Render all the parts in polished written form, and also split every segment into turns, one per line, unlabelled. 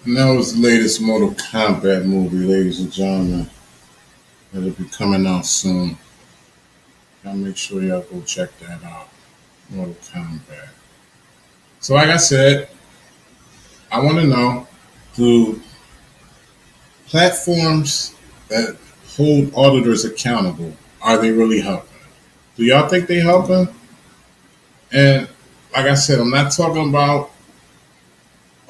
And that was the latest Mortal Kombat movie, ladies and gentlemen. It'll be coming out soon. I'll make sure y'all go check that out. Mortal Kombat. So, like I said, I want to know, do platforms that hold auditors accountable, are they really helping? Do y'all think they helping? And like I said, I'm not talking about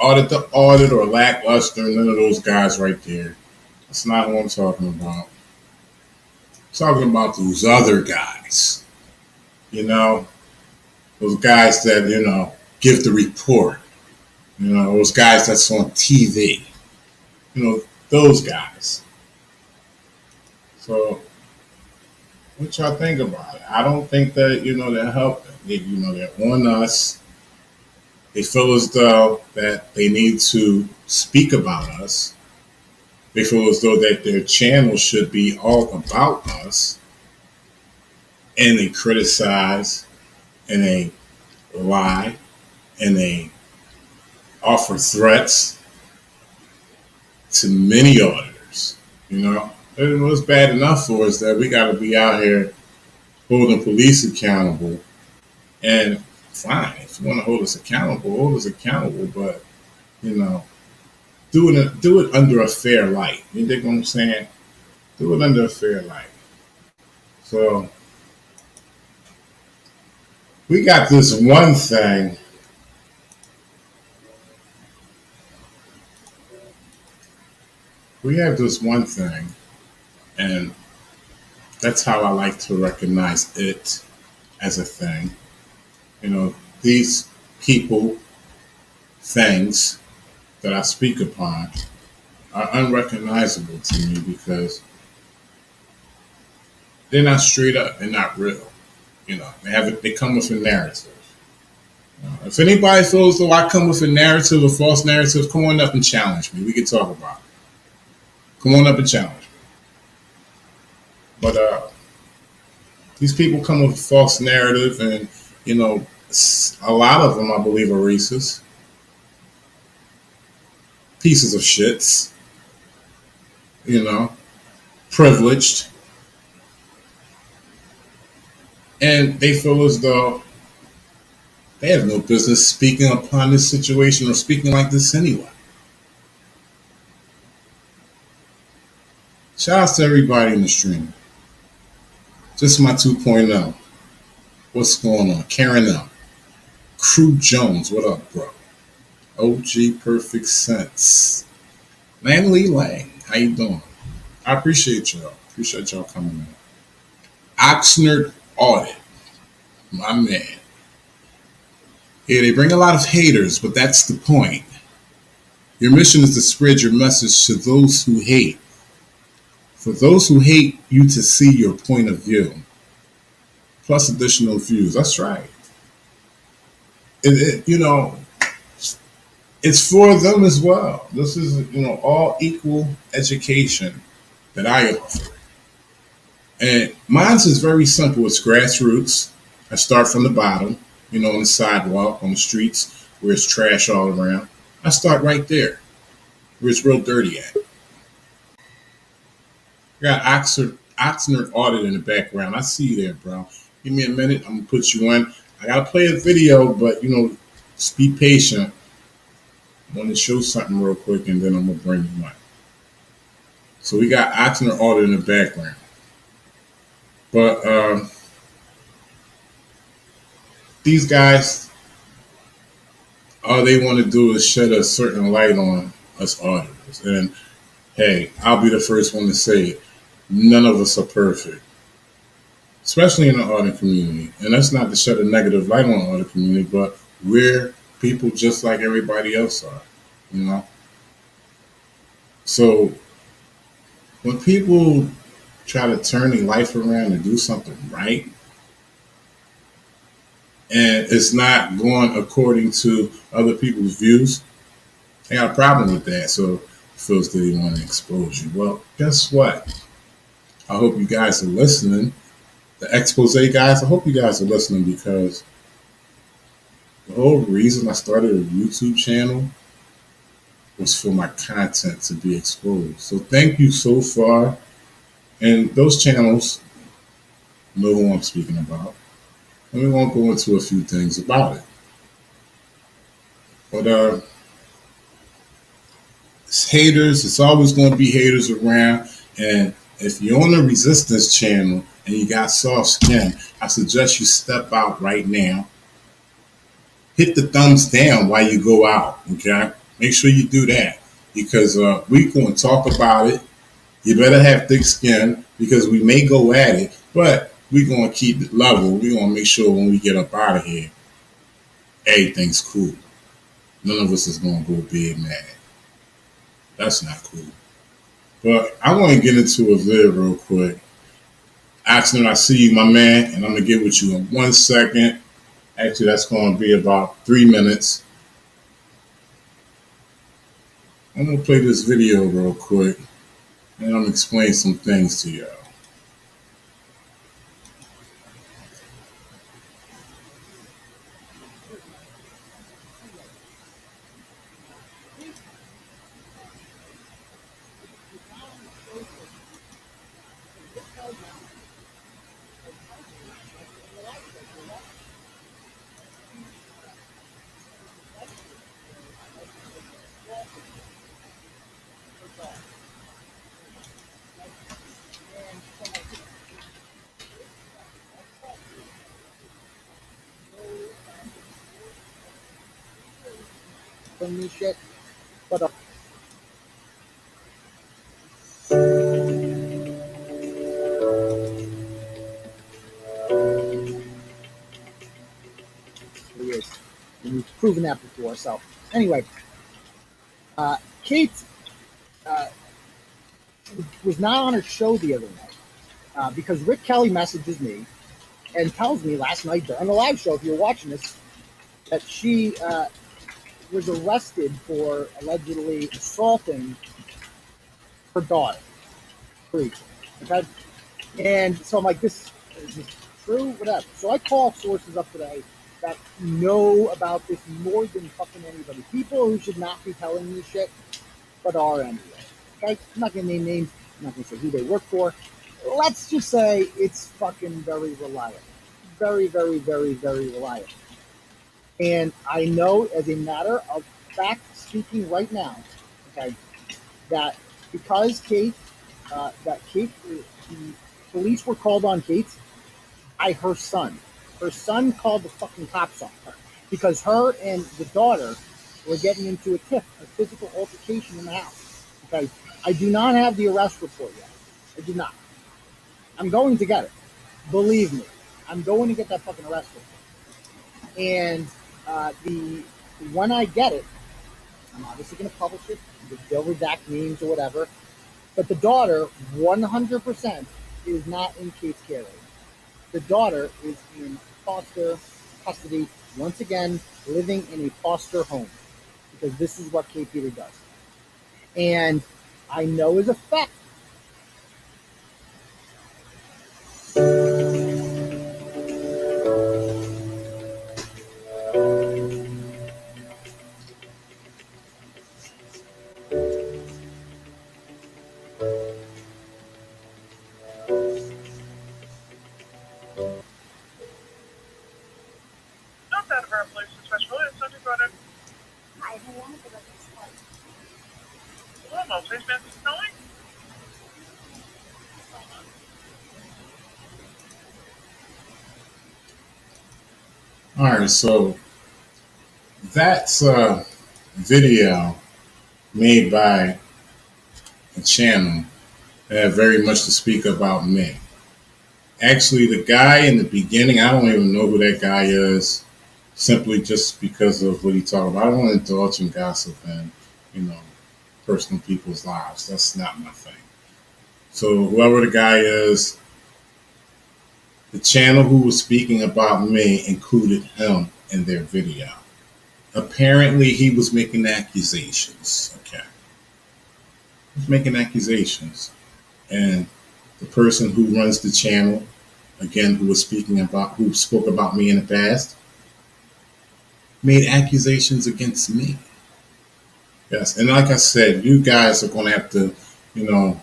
audit the audit or lackluster, none of those guys right there. That's not what I'm talking about. I'm talking about those other guys. You know, those guys that, give the report. Those guys that's on TV. Those guys. So, what y'all think about it? I don't think that, they're helping. They're on us. They feel as though that they need to speak about us. They feel as though that their channel should be all about us. And they criticize and they lie and they offer threats to many auditors. It was bad enough for us that we got to be out here holding police accountable. And fine, if you want to hold us accountable, but do it under a fair light. You dig what I'm saying? Do it under a fair light. So we got this one thing. We have this one thing, and that's how I like to recognize it as a thing. These people, things that I speak upon are unrecognizable to me because they're not straight up, they're not real. They come with a narrative. If anybody feels though I come with a narrative, a false narrative, come on up and challenge me. We can talk about it. Come on up and challenge me. But these people come with a false narrative, and a lot of them, I believe, are racist. Pieces of shits. Privileged. And they feel as though they have no business speaking upon this situation or speaking like this anyway. Shout out to everybody in the stream. Just my 2.0. What's going on? Karen L. Crew Jones, what up, bro? OG Perfect Sense. Lanlee Lang, how you doing? I appreciate y'all. Appreciate y'all coming in. Oxnard Audit, my man. Yeah, they bring a lot of haters, but that's the point. Your mission is to spread your message to those who hate. For those who hate you to see your point of view. Plus additional views. That's right. It's for them as well. This is, all equal education that I offer. And mine is very simple. It's grassroots. I start from the bottom, on the sidewalk, on the streets, where it's trash all around. I start right there, where it's real dirty at. I got Oxnard Audit in the background. I see you there, bro. Give me a minute. I'm going to put you in. I got to play a video, but, just be patient. I want to show something real quick, and then I'm going to bring you in. So we got Oxnard Audit in the background. But these guys, all they want to do is shed a certain light on us auditors. And, hey, I'll be the first one to say it. None of us are perfect, especially in the audit community. And that's not to shed a negative light on the audit community, but we're people just like everybody else are, So when people try to turn their life around and do something right, and it's not going according to other people's views, they got a problem with that. So it feels that they want to expose you. Well, guess what? I hope you guys are listening. The expose guys, I hope you guys are listening, because the whole reason I started a YouTube channel was for my content to be exposed. So thank you so far. And those channels know who I'm speaking about. And we won't go into a few things about it. But it's haters, it's always going to be haters around. And if you're on a resistance channel and you got soft skin, I suggest you step out right now. Hit the thumbs down while you go out, okay? Make sure you do that because we're going to talk about it. You better have thick skin because we may go at it, but we're going to keep it level. We're going to make sure when we get up out of here, everything's cool. None of us is going to go big mad. That's not cool. But I want to get into a vid real quick. Axton, I see you, my man, and I'm going to get with you in 1 second. Actually, that's going to be about 3 minutes. I'm going to play this video real quick, and I'm going to explain some things to y'all.
From me shit, but he is, and we've proven that before. So anyway, Kate was not on her show the other night because Rick Kelly messages me and tells me last night during the live show, if you're watching this, that she was arrested for allegedly assaulting her daughter. Okay? And so I'm like, this is this true? Whatever. So I call sources up today that know about this more than fucking anybody. People who should not be telling me shit, but are anyway. Okay? I'm not going to name names. I'm not going to say who they work for. Let's just say it's fucking very reliable. Very, very, very, very reliable. And I know as a matter of fact, speaking right now, okay, that because Kate, the police were called on Kate by her son. Her son called the fucking cops on her because her and the daughter were getting into a tiff, a physical altercation in the house. Okay, I do not have the arrest report yet. I do not. I'm going to get it. Believe me, I'm going to get that fucking arrest report. And when I get it, I'm obviously going to publish it. They'll redact names or whatever. But the daughter, 100%, is not in Kate's care. The daughter is in foster custody, once again, living in a foster home. Because this is what Kate Peter does. And I know as a fact,
All right, so that's a video made by a channel that had very much to speak about me. Actually, the guy in the beginning, I don't even know who that guy is, simply just because of what he talked about. I don't want to indulge in gossip and, personal people's lives. That's not my thing. So whoever the guy is, the channel who was speaking about me included him in their video. Apparently, he was making accusations. Okay. He was making accusations. And the person who runs the channel, again, who spoke about me in the past, made accusations against me. Yes, and like I said, you guys are going to have to, you know,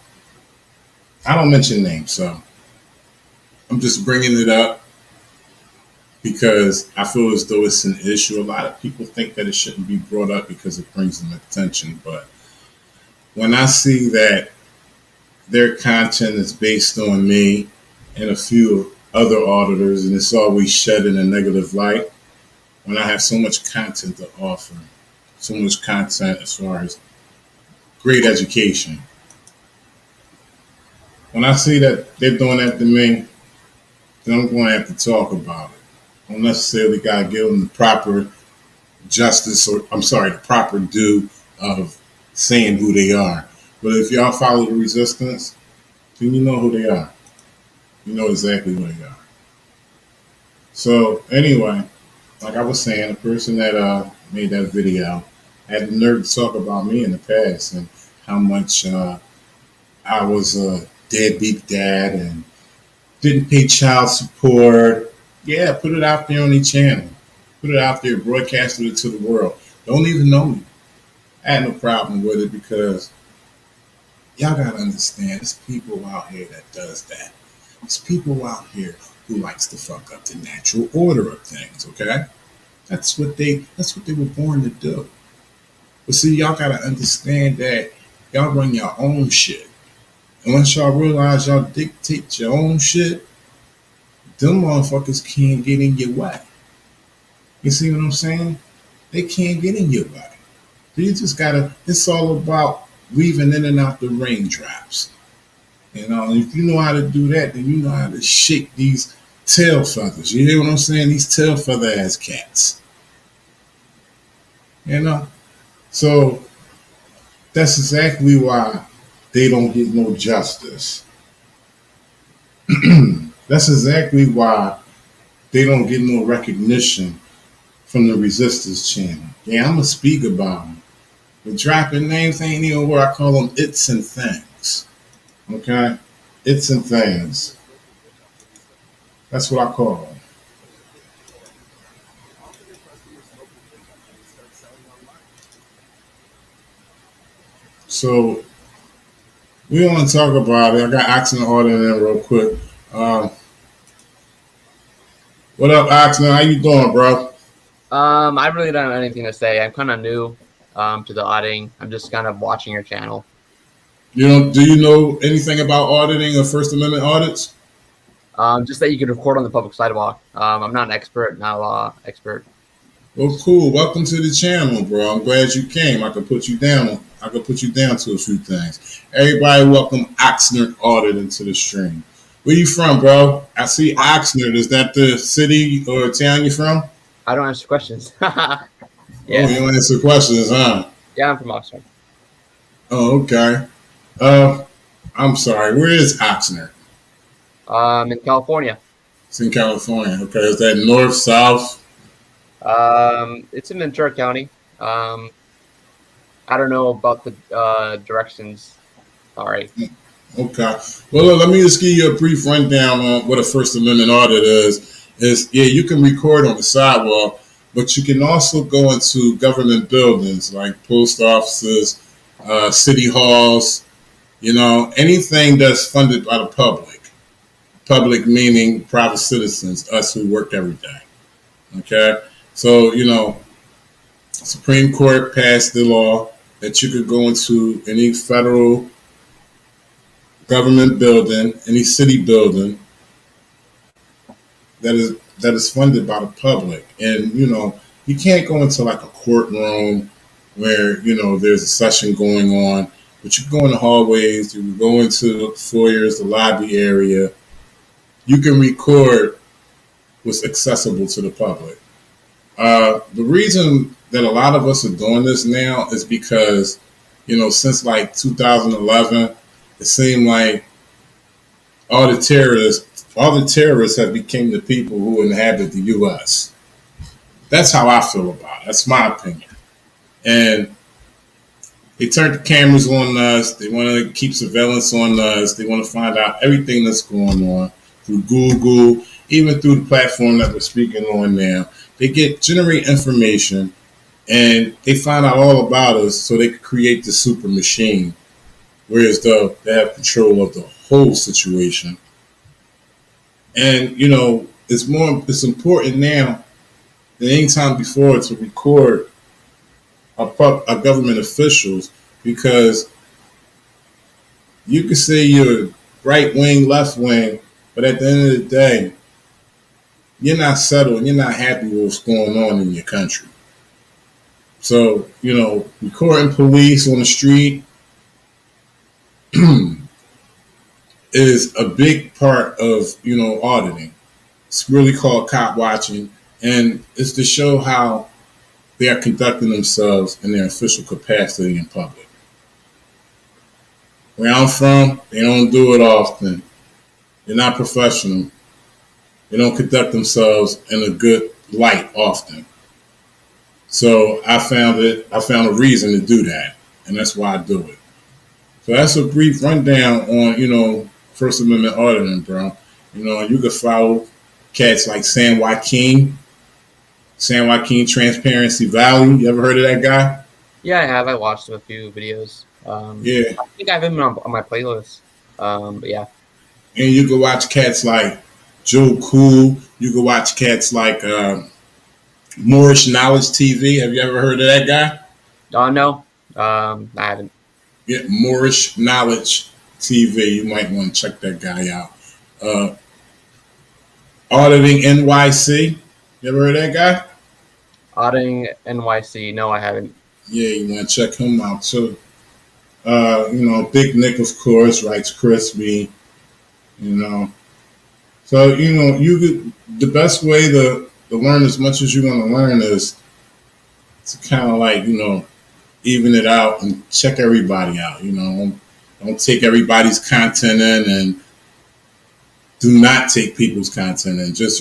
I don't mention names, so I'm just bringing it up because I feel as though it's an issue. A lot of people think that it shouldn't be brought up because it brings them attention, but when I see that their content is based on me and a few other auditors, and it's always shed in a negative light, when I have so much content to offer, so much content as far as great education. When I see that they're doing that to me, then I'm going to have to talk about it. I don't necessarily got to give them the proper justice, or I'm sorry, the proper due of saying who they are. But if y'all follow the resistance, then you know who they are. You know exactly who they are. So anyway, like I was saying, the person that made that video had the nerve to talk about me in the past and how much I was a deadbeat dad and didn't pay child support. Yeah, put it out there on the channel. Put it out there, broadcasted it to the world. Don't even know me. I had no problem with it because y'all gotta understand, there's people out here that does that. There's people out here who likes to fuck up the natural order of things, okay? That's what they were born to do. But see, y'all gotta understand that y'all run your own shit. And once y'all realize y'all dictate your own shit, them motherfuckers can't get in your way. You see what I'm saying? They can't get in your way. So you just gotta, it's all about weaving in and out the raindrops. You know, if you know how to do that, then you know how to shake these tail feathers. You hear what I'm saying? These tail feather ass cats. You know? So that's exactly why they don't get no justice. That's exactly why they don't get no recognition from the resistance channel. Yeah, I'm gonna speak about them. But dropping names ain't even where I call them its and things. Okay? Its and things. That's what I call them. So we want to talk about it. I got Oxnard order in real quick. What up, Oxnard? How you doing, bro?
I really don't have anything to say. I'm kind of new to the auditing. I'm just kind of watching your channel.
Do you know anything about auditing or First Amendment audits?
Just that you can record on the public sidewalk. I'm not an expert, not a law expert.
Well, cool. Welcome to the channel, bro. I'm glad you came. I could put you down. I could put you down to a few things. Everybody, welcome Oxnard Audit into the stream. Where you from, bro? I see Oxnard. Is that the city or town you from?
I don't answer questions.
Yeah. Oh, you don't answer questions, huh?
Yeah, I'm from Oxford.
Oh, okay. I'm sorry. Where is Oxnard?
In California.
It's in California. Okay. Is that north, south?
It's in Ventura County. I don't know about the directions. Sorry.
Okay. Well, look, let me just give you a brief rundown on what a First Amendment audit is. Yeah, you can record on the sidewalk, but you can also go into government buildings like post offices, city halls, anything that's funded by the public. Public meaning private citizens, us who work every day. Okay? So, Supreme Court passed the law that you could go into any federal government building, any city building that is funded by the public. And, you can't go into like a courtroom where, there's a session going on, but you can go in the hallways, you can go into the foyers, the lobby area. You can record what's accessible to the public. The reason that a lot of us are doing this now is because, since like 2011, it seemed like all the terrorists have become the people who inhabit the U.S. That's how I feel about it. That's my opinion. And they turned the cameras on us. They want to keep surveillance on us. They want to find out everything that's going on through Google, even through the platform that we're speaking on now. They generate information and they find out all about us so they could create the super machine. Whereas though they have control of the whole situation, and it's important now than any time before to record our government officials, because you can say you're right wing, left wing, but at the end of the day, you're not settled and you're not happy with what's going on in your country. So, recording police on the street is a big part of, auditing. It's really called cop watching, and it's to show how they are conducting themselves in their official capacity in public. Where I'm from, they don't do it often. They're not professional. They don't conduct themselves in a good light often. So I found a reason to do that, and that's why I do it. So that's a brief rundown on, First Amendment auditing, bro. You could follow cats like San Joaquin Transparency Valley. You ever heard of that guy?
Yeah, I have. I watched a few videos.
Yeah.
I think I have him on my playlist. But yeah.
And you can watch cats like Joe Cool. You can watch cats like Moorish Knowledge TV. Have you ever heard of that guy?
No. I haven't.
Yeah, Moorish Knowledge TV. You might want to check that guy out. Auditing NYC. You ever heard of that guy?
Auditing NYC. No, I haven't.
Yeah, you want to check him out too. Big Nick, of course, writes crispy. So the best way to learn as much as you're going to learn is to kind of like even it out and check everybody out. Don't take everybody's content in, and do not take people's content in. Just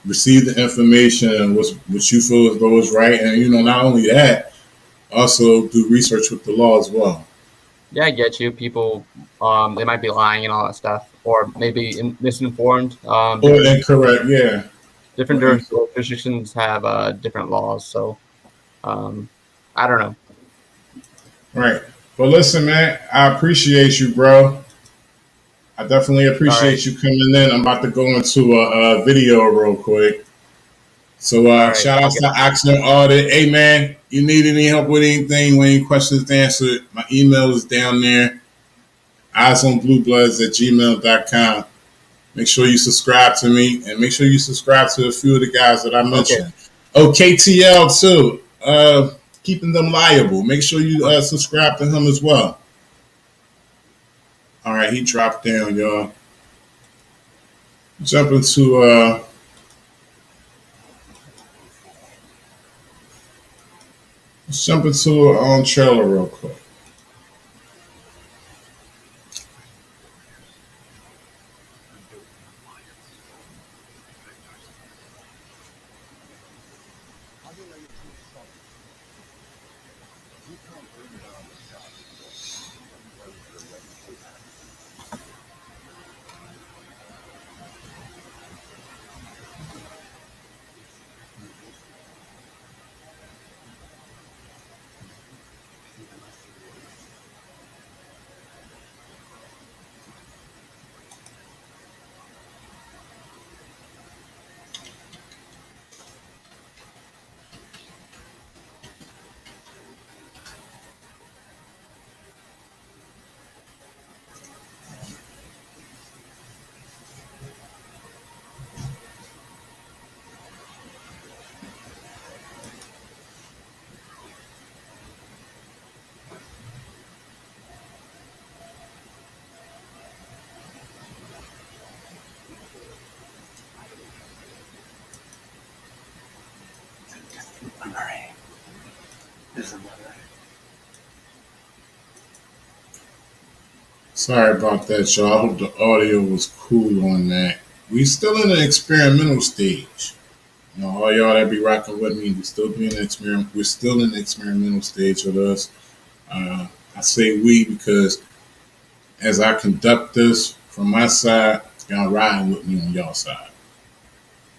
receive the information and what you feel as though is right, and not only that, also do research with the law as well.
Yeah, I get you. People, they might be lying and all that stuff, or maybe misinformed.
Or incorrect, yeah.
Different jurisdictions have different laws, so I don't know.
Right. But listen, man, I appreciate you, bro. I definitely appreciate you coming in. I'm about to go into a video real quick. So shout out to Accident Audit. Hey, man, you need any help with anything, when any questions answered, my email is down there, eyesonbluebloods@gmail.com. Make sure you subscribe to me, and make sure you subscribe to a few of the guys that I mentioned. Okay. KTL too. Keeping them liable. Make sure you subscribe to him as well. All right, he dropped down, y'all. Jump into let's jump into our own trailer real quick. Sorry about that, y'all. I hope the audio was cool on that. We still in an experimental stage. All y'all that be rocking with me, we still be in an experiment. We're still in the experimental stage with us. I say we because as I conduct this from my side, y'all riding with me on y'all side,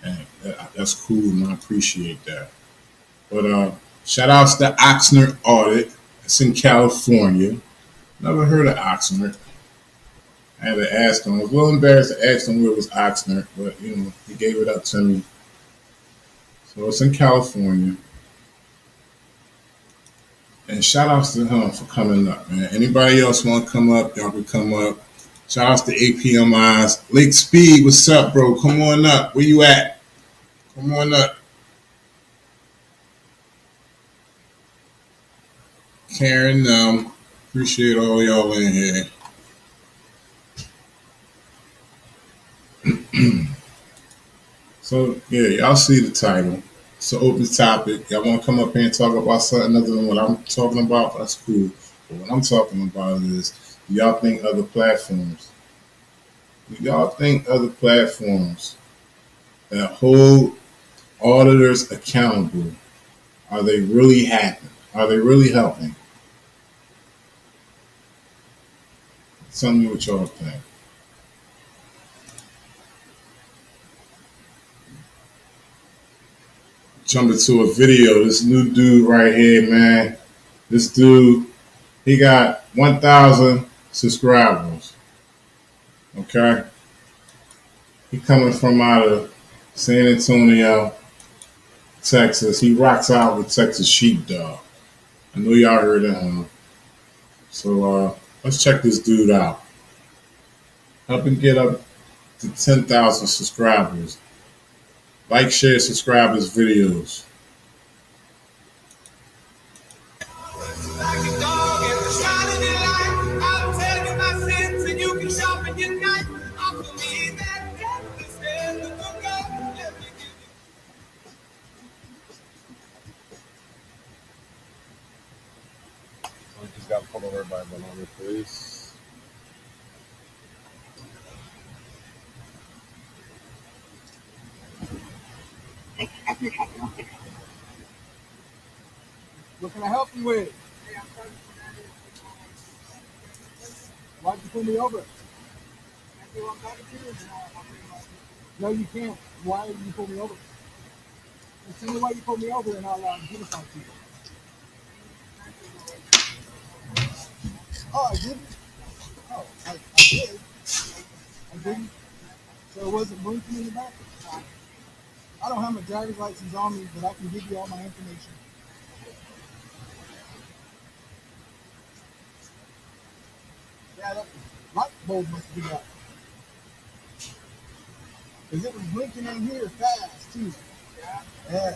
and that's cool, and I appreciate that. But Shout outs to Oxnard Audit. It's in California. Never heard of Oxnard. I had to ask him. I was a little embarrassed to ask him where was Oxnard, but he gave it up to me. So it's in California. And shout outs to him for coming up, man. Anybody else want to come up, y'all can come up. Shout outs to APMIs. Lake Speed, what's up, bro? Come on up. Where you at? Come on up. Karen, appreciate all y'all in here. So, yeah, y'all see the title. It's an open topic. Y'all want to come up here and talk about something other than what I'm talking about? That's cool. But what I'm talking about is, do y'all think other platforms, that hold auditors accountable, are they really happening? Are they really helping? Tell me what y'all think. Jump into a video. This new dude right here, man. This dude, he got 1,000 subscribers. Okay? He coming from out of San Antonio, Texas. He rocks out with Texas Sheepdog. I know y'all heard of him. So let's check this dude out. Help him get up to 10,000 subscribers. Like, share, subscribe his videos. I just got to pull over by the number, please.
What can I help you with? Why'd you pull me over? No, you can't. Why did you pull me over? Just tell me why you pulled me over and I'll give it to you. Oh, I didn't? Oh, I did. I didn't. So it wasn't blinking in the back? I don't have my driver's license on me, but I can give you all my information. Yeah, that light bulb must be up. Because it was blinking in here fast, too. Yeah.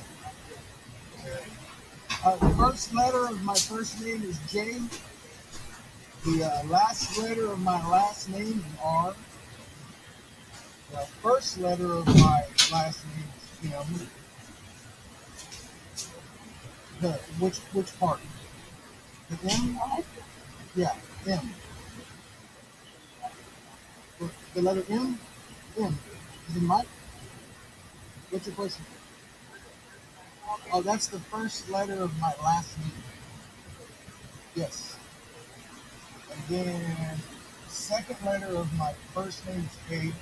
The first letter of my first name is J. The last letter of my last name is R. The first letter of my last name is M. Which part? The M? Yeah, M. The letter M? M. Is it Mike? What's your question? Oh, that's the first letter of my last name. Yes. And then second letter of my first name is A.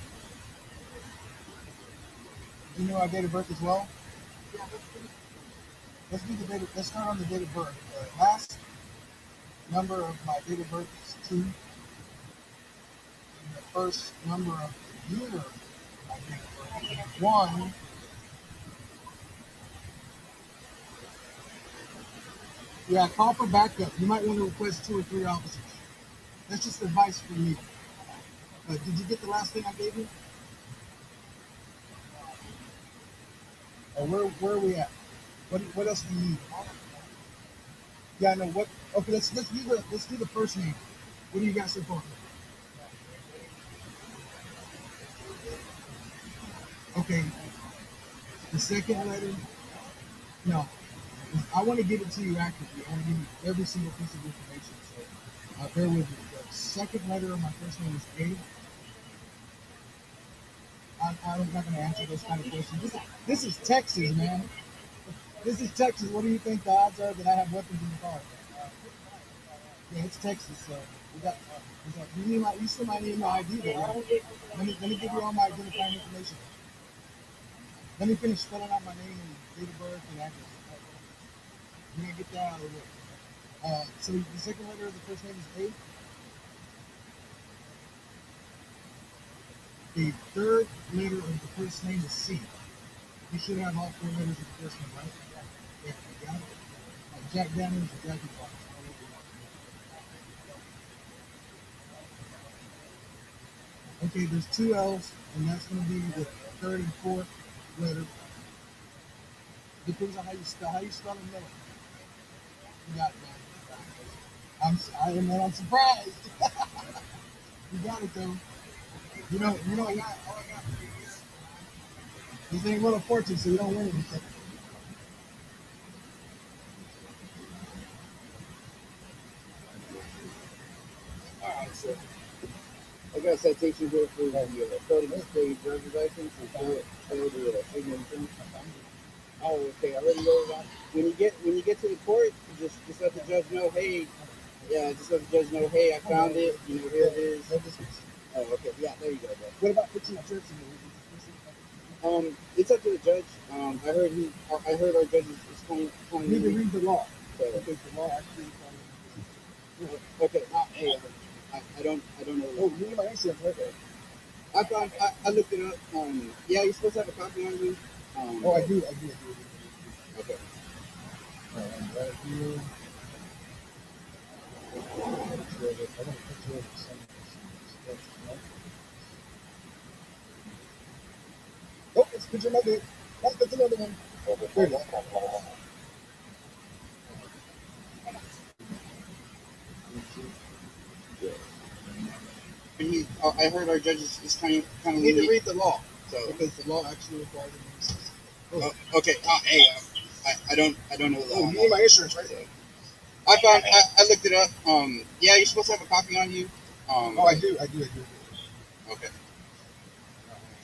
You know our date of birth as well? Let's do the date of, let's start on the date of birth. The last number of my date of birth is 2. And the first number of the year of my date of birth is 1. Yeah, call for backup. You might want to request 2 or 3 officers. That's just advice from me. Did you get the last thing I gave you? Or where are we at? What else do you need? Yeah, I know what. Okay, let's do the first name. What do you got so far? Okay, the second letter. No, I want to give it to you accurately. I want to give you every single piece of information. So bear with me. The second letter of my first name is A. I'm not going to answer those kind of questions. This is Texas, man. This is Texas. What do you think the odds are that I have weapons in the car? Yeah, it's Texas, so we got. You still might need my ID, though. Right? Let me give you all my identifying information. Let me finish spelling out my name and date of birth and address. You gotta get that out of the way. So the second letter of the first name is A. The third letter of the first name is C. You should have all four letters of the first name, right? Yeah, you got it. Jack Daniels or Jackie Fox. Okay, there's two L's, and that's going to be the third and fourth letter. Depends on how you spell the middle. You got it, man. I'm surprised. You got it though. I got. This ain't Wheel of Fortune, so you don't win anything. All right, so I got a citation here for the floating state driver's license and show the signature. Oh, okay. I already know that. When you get to the court, just let the judge know, hey, yeah, just let the judge know, hey, I found it. You know, here it is. Oh, okay. Yeah, there you go, bro. What about fixing the church? It's up to the judge. I heard our judge is calling. You need to read the law. So, because the law actually. Okay. Hey, I don't know. Oh, you need my insurance, right? I looked it up. Yeah, you're supposed to have a copy on you. Oh, I do. Okay. Right here. Oh, it's a picture of my dick. Oh, that's another one. There you go. I heard our judge is kind of. You need to read the law, so because the law actually requires it. Oh, okay. Hey, I don't know the law. Oh, you need my insurance, right? I looked it up. Yeah, you're supposed to have a copy on you. Oh, I do. Okay.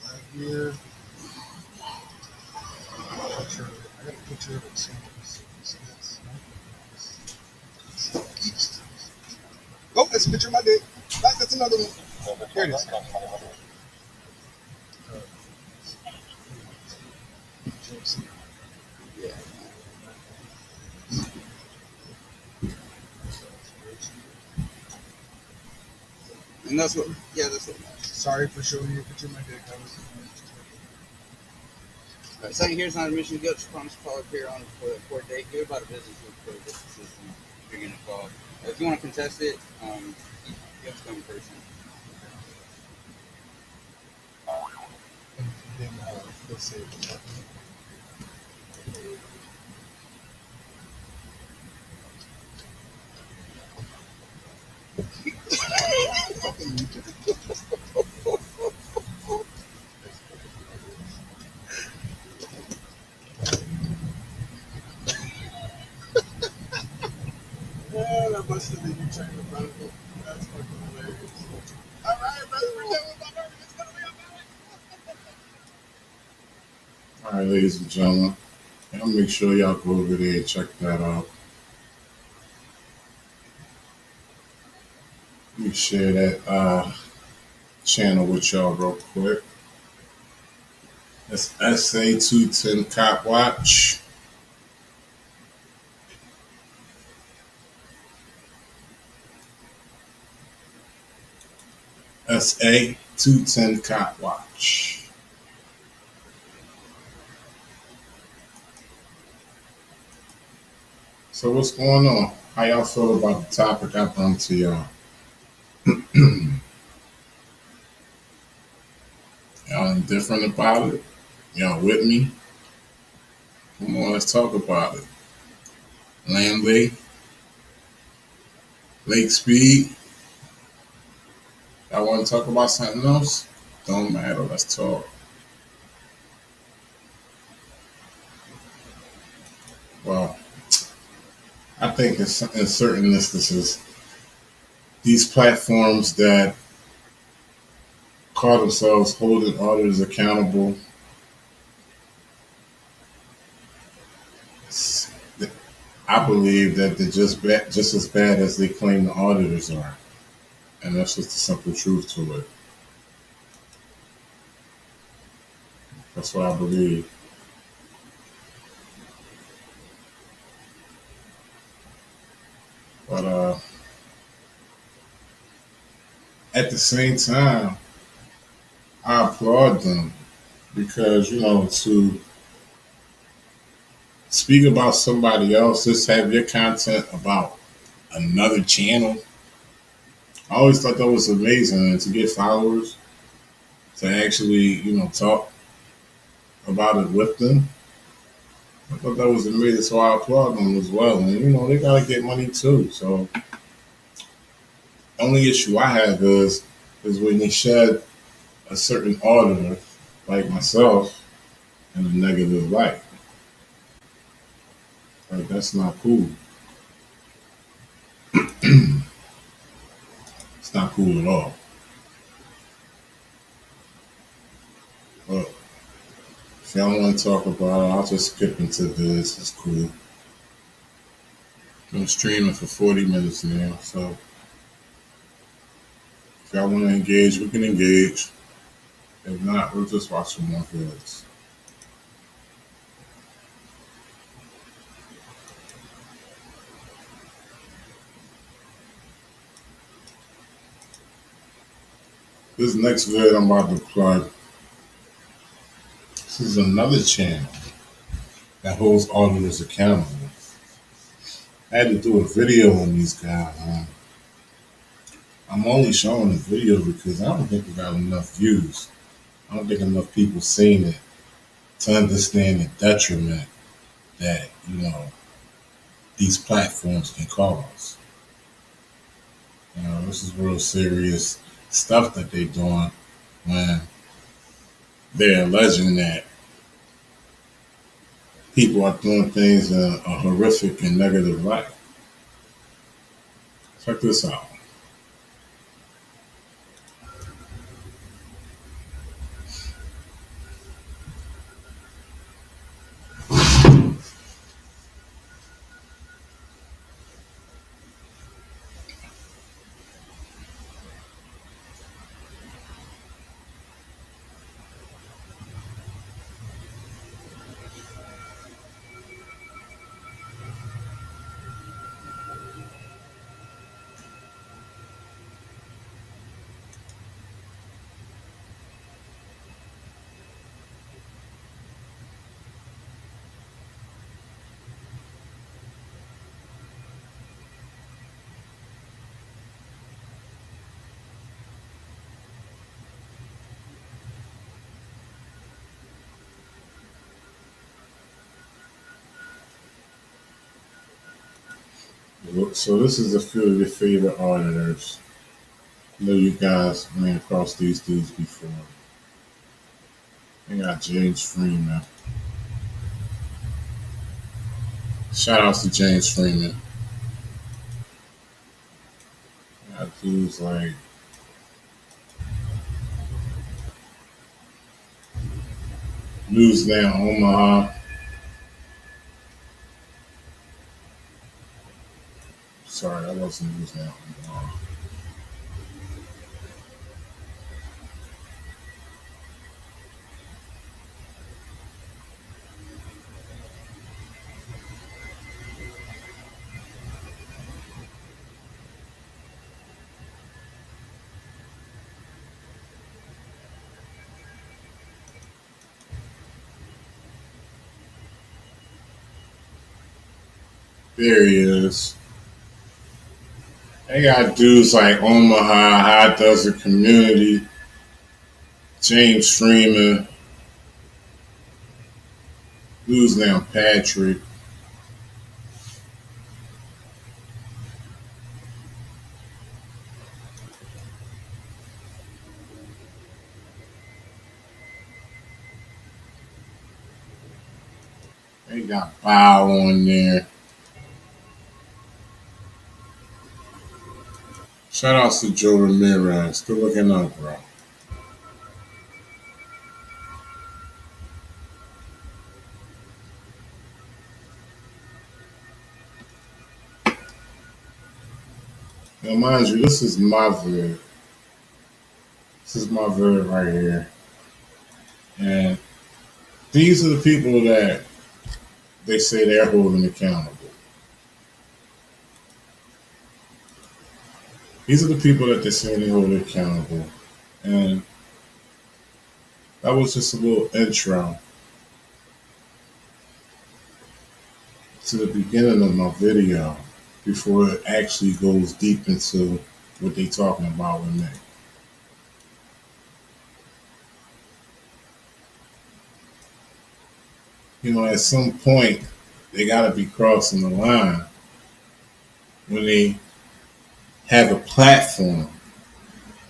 Right here. I got a picture of it. Oh, that's a picture of my dick. That's another one. Here it is. Yeah. And that's what matters. Sorry for showing you a picture of my dick. Alright, so here's not admission to guilt. Just promise to call up here on for the court date. You're about a business with the court system. You're gonna call. If you want to contest it, you have to come in person. And then let's see. Yeah, that must have been you trying to run it. That's fucking hilarious. All right, brother, we're done with my nerve. It's gonna be a
All right, ladies and gentlemen, y'all make sure y'all go over there and check that out. Let me share that channel with y'all real quick. That's SA210 Cop Watch. SA210 Cop Watch. So what's going on? How y'all feel about the topic I brought to y'all? Y'all indifferent about it? Y'all with me? Come on, let's talk about it. Lanlee, Lake Speed. Y'all want to talk about something else? Don't matter. Let's talk. Well, I think in certain instances, these platforms that call themselves holding others accountable, I believe that they're just as bad as they claim the auditors are. And that's just the simple truth to it. That's what I believe. But at the same time, I applaud them because to speak about somebody else, just have your content about another channel. I always thought that was amazing, and to get followers to actually talk about it with them. I thought that was amazing, so I applaud them as well. And they gotta get money too. So only issue I have is when they shed a certain auditor like myself in a negative light. Like that's not cool. It's not cool at all. But if y'all want to talk about it, I'll just skip into this. It's cool. I'm streaming for 40 minutes now, so if y'all want to engage, we can engage. If not, we'll just watch some more videos. This next video I'm about to plug, this is another channel that holds auditors accountable. I had to do a video on these guys. I'm only showing the video because I don't think we got enough views. I don't think enough people seen it to understand the detriment that these platforms can cause. This is real serious stuff that they're doing when they're alleging that people are doing things in a horrific and negative light. Check this out. So this is a few of your favorite auditors. I know you guys ran across these dudes before. They got James Freeman. Shout outs to James Freeman. Got dudes like News Now Omaha. Sorry, that wasn't News Now Omaha. There he is. They got dudes like Omaha, High Desert Community, James Freeman, News Now Patrick. They got Bow on there. Shout outs to Joe Ramirez. Good looking up, bro. Now, mind you, this is my vid. This is my vid right here. And these are the people that they say they're holding accountable. These are the people that they're saying they hold accountable. And that was just a little intro to the beginning of my video before it actually goes deep into what they're talking about with me. You know, at some point, they got to be crossing the line when they have a platform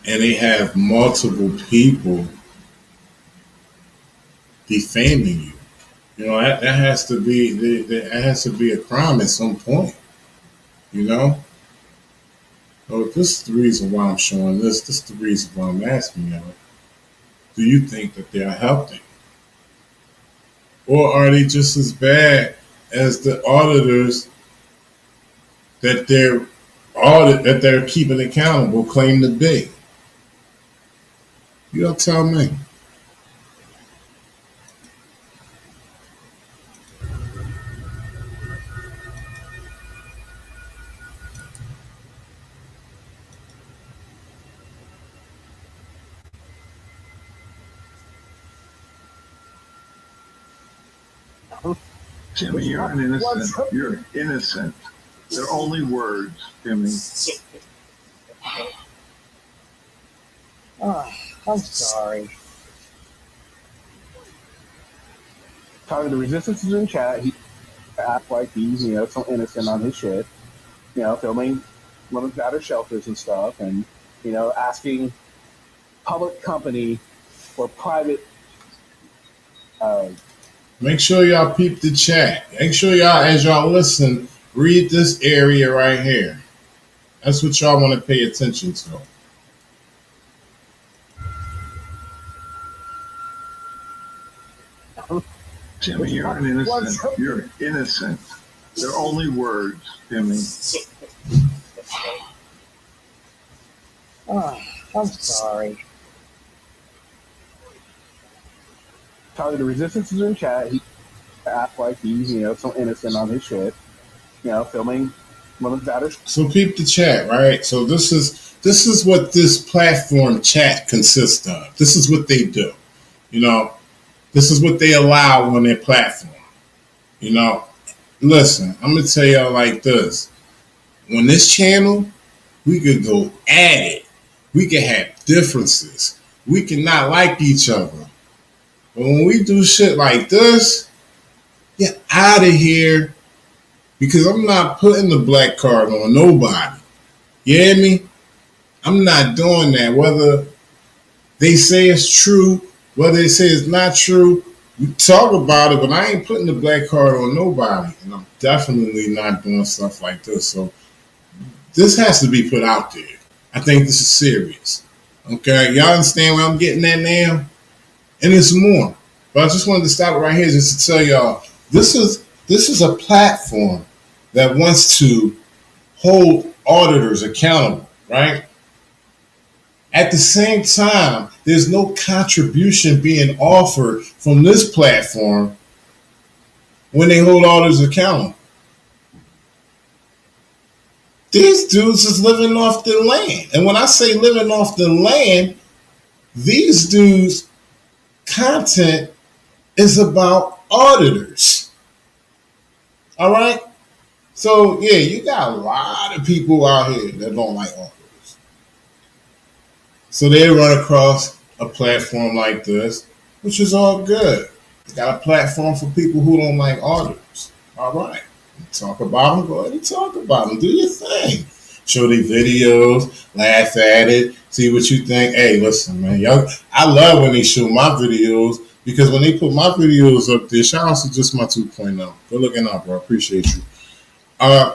and they have multiple people defaming you. You know, that has to be that has to be a crime at some point. You know, so this is the reason why I'm showing this. This is the reason why I'm asking you. Do you think that they are helping, or are they just as bad as the auditors that they're keeping accountable claim to be? You don't tell me.
Jimmy, you're an innocent. You're innocent. They're only words, Jimmy.
Oh, I'm sorry.
Talking to Resistance is in chat. He act like he's, so innocent on his shit. Filming women's battered shelters and stuff, and asking public company for private.
Make sure y'all peep the chat. Make sure y'all, as y'all listen, read this area right here. That's what y'all want to pay attention to.
Jimmy, you're an innocent. You're innocent. They're only words, Jimmy.
Oh, I'm sorry.
Talking to Resistance is in chat. He act like he's, so innocent on his shit. Filming women's battered.
So peep the chat, right? So this is what this platform chat consists of. This is what they do. This is what they allow on their platform. Listen, I'm gonna tell y'all like this. On this channel, we could go at it. We could have differences. We can not like each other. But when we do shit like this, get out of here. Because I'm not putting the black card on nobody. You hear me? I'm not doing that. Whether they say it's true, whether they say it's not true, we talk about it, but I ain't putting the black card on nobody. And I'm definitely not doing stuff like this. So this has to be put out there. I think this is serious. Okay? Y'all understand where I'm getting at now? And it's more. But I just wanted to stop it right here just to tell y'all, this is a platform that wants to hold auditors accountable, right? At the same time, there's no contribution being offered from this platform when they hold auditors accountable. These dudes is living off the land. And when I say living off the land, these dudes' content is about auditors. All right? So, yeah, you got a lot of people out here that don't like auditors. So they run across a platform like this, which is all good. You got a platform for people who don't like auditors. All right. Talk about them. Go ahead and talk about them. Do your thing. Show their videos. Laugh at it. See what you think. Hey, listen, man. Y'all, I love when they show my videos because when they put my videos up there, shout out to Just My 2.0. Good looking out, bro. Appreciate you. I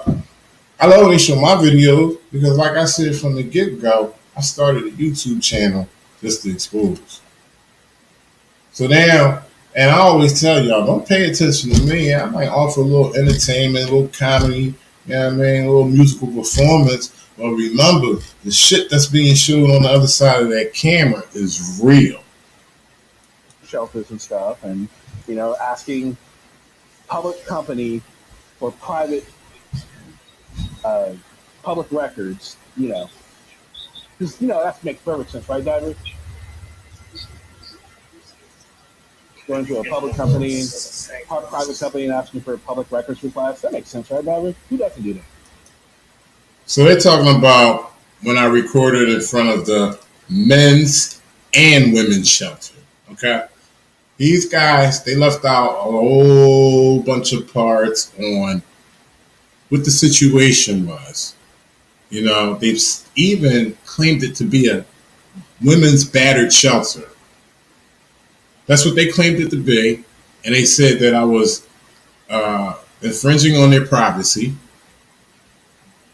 love when they show my videos because, like I said from the get-go, I started a YouTube channel just to expose. So now, and I always tell y'all, don't pay attention to me. I might offer a little entertainment, a little comedy, you know what I mean, a little musical performance. But remember, the shit that's being shown on the other side of that camera is real.
Shelters and stuff, and asking public company for private public records, Because, that makes perfect sense, right, Diver? Going to a public company, private company, and asking for a public records request. That makes sense, right, Diver? Who doesn't do that?
So they're talking about when I recorded in front of the men's and women's shelter. Okay. These guys, they left out a whole bunch of parts on what the situation was. They've even claimed it to be a women's battered shelter. That's what they claimed it to be. And they said that I was infringing on their privacy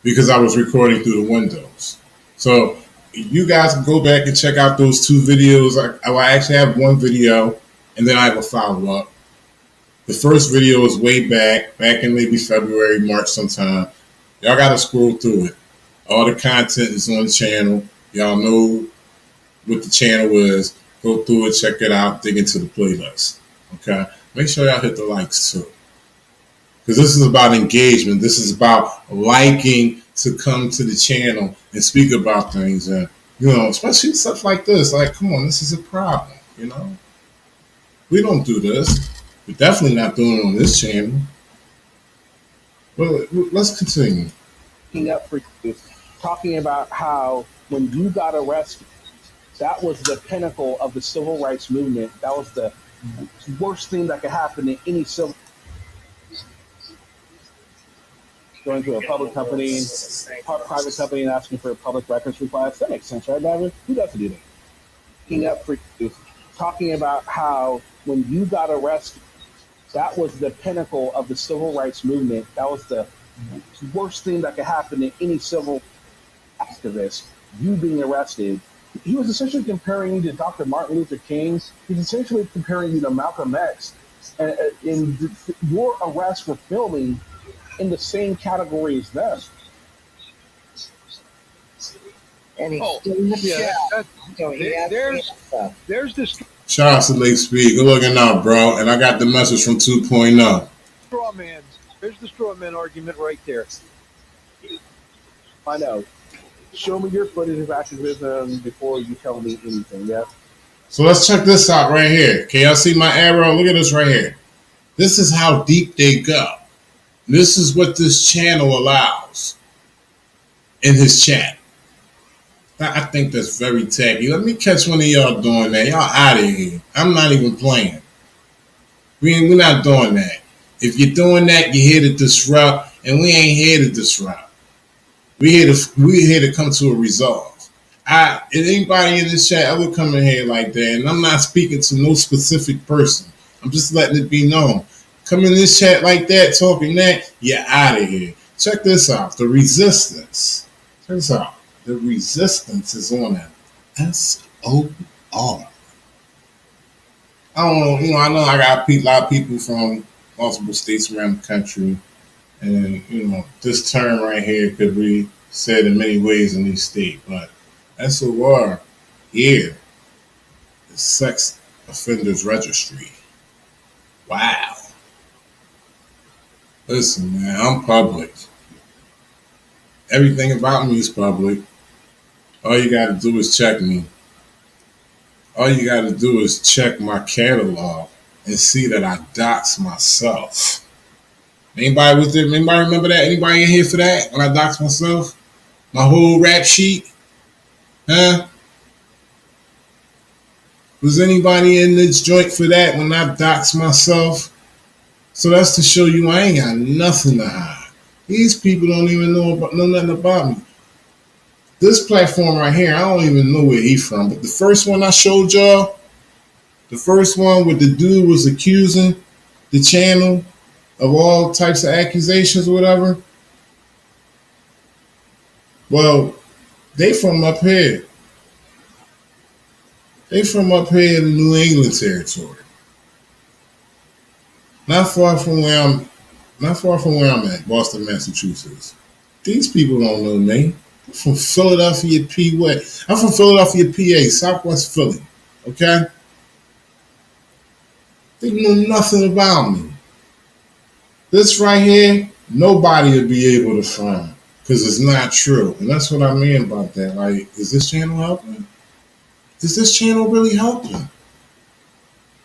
because I was recording through the windows. So you guys can go back and check out those two videos. I actually have one video, and then I have a follow-up. The first video was way back in maybe February, March sometime. Y'all got to scroll through it. All the content is on the channel. Y'all know what the channel is. Go through it, check it out, dig into the playlist. Okay? Make sure y'all hit the likes too. Because this is about engagement. This is about liking to come to the channel and speak about things. And, especially stuff like this. Like, come on, this is a problem, We don't do this. We're definitely not doing it on this channel. But let's continue.
Up for you, talking about how when you got arrested, that was the pinnacle of the civil rights movement. That was the worst thing that could happen in any civil. Going to a public company, private company, and asking for a public records request. That makes sense, right, David? Who doesn't do that? Up for you, talking about how when you got arrested, that was the pinnacle of the civil rights movement. That was the worst thing that could happen in any civil activist. You being arrested. He was essentially comparing you to Dr. Martin Luther King. He's essentially comparing you to Malcolm X. And your arrests for filming in the same category as them.
And
there's this
Shout out to Lake Speed. Good looking out, bro. And I got the message from 2.0.
straw man. There's the straw man argument right there.
I know. Show me your footage of activism before you tell me anything, yeah?
So let's check this out right here. Can y'all see my arrow? Look at this right here. This is how deep they go. This is what this channel allows in his chat. I think that's very tacky. Let me catch one of y'all doing that. Y'all out of here. I'm not even playing. We're not doing that. If you're doing that, you're here to disrupt, and we ain't here to disrupt. We're here to come to a resolve. If anybody in this chat ever come in here like that, and I'm not speaking to no specific person, I'm just letting it be known. Come in this chat like that, talking that, you're out of here. Check this out. The resistance. Check this out. The resistance is on an SOR. I don't know. I know I got a lot of people from multiple states around the country. And, this term right here could be said in many ways in each state. But SOR here is Sex Offenders Registry. Wow. Listen, man, I'm public. Everything about me is public. All you got to do is check me. All you got to do is check my catalog and see that I dox myself. Anybody was there? Anybody remember that? Anybody in here for that? When I dox myself? My whole rap sheet? Huh? Was anybody in this joint for that when I dox myself? So that's to show you I ain't got nothing to hide. These people don't even know nothing about me. This platform right here, I don't even know where he from. But the first one I showed y'all, the first one where the dude was accusing the channel of all types of accusations or whatever. Well, they from up here. They from up here in the New England territory. Not far from where I'm at, Boston, Massachusetts. These people don't know me. I'm from Philadelphia, PA. I'm from Philadelphia, PA, Southwest Philly. Okay? They know nothing about me. This right here, nobody will be able to find. because it's not true. And that's what I mean about that. Like, is this channel helping? Is this channel really helping?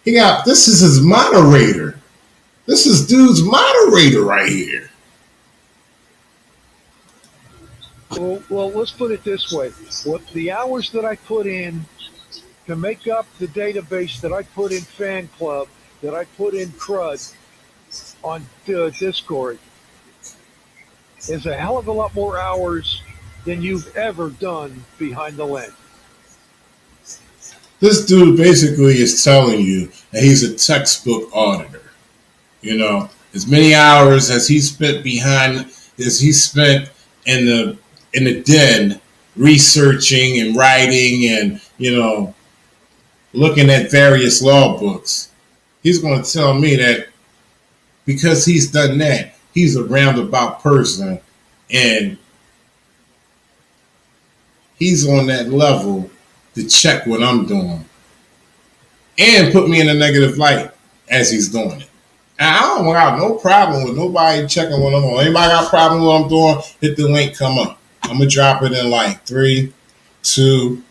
This is his moderator. This is dude's moderator right here.
Well, let's put it this way. What the hours that I put in to make up the database that I put in Fan Club, that I put in CRUD on Discord, is a hell of a lot more hours than you've ever done behind the lens.
This dude basically is telling you that he's a textbook auditor. You know, as many hours as he spent in the den researching and writing and, you know, looking at various law books. He's going to tell me that because he's done that, he's a roundabout person and he's on that level to check what I'm doing and put me in a negative light as he's doing it. And I don't have no problem with nobody checking what I'm doing. Anybody got a problem with what I'm doing, hit the link, come up. I'm going to drop it in like 3, 2,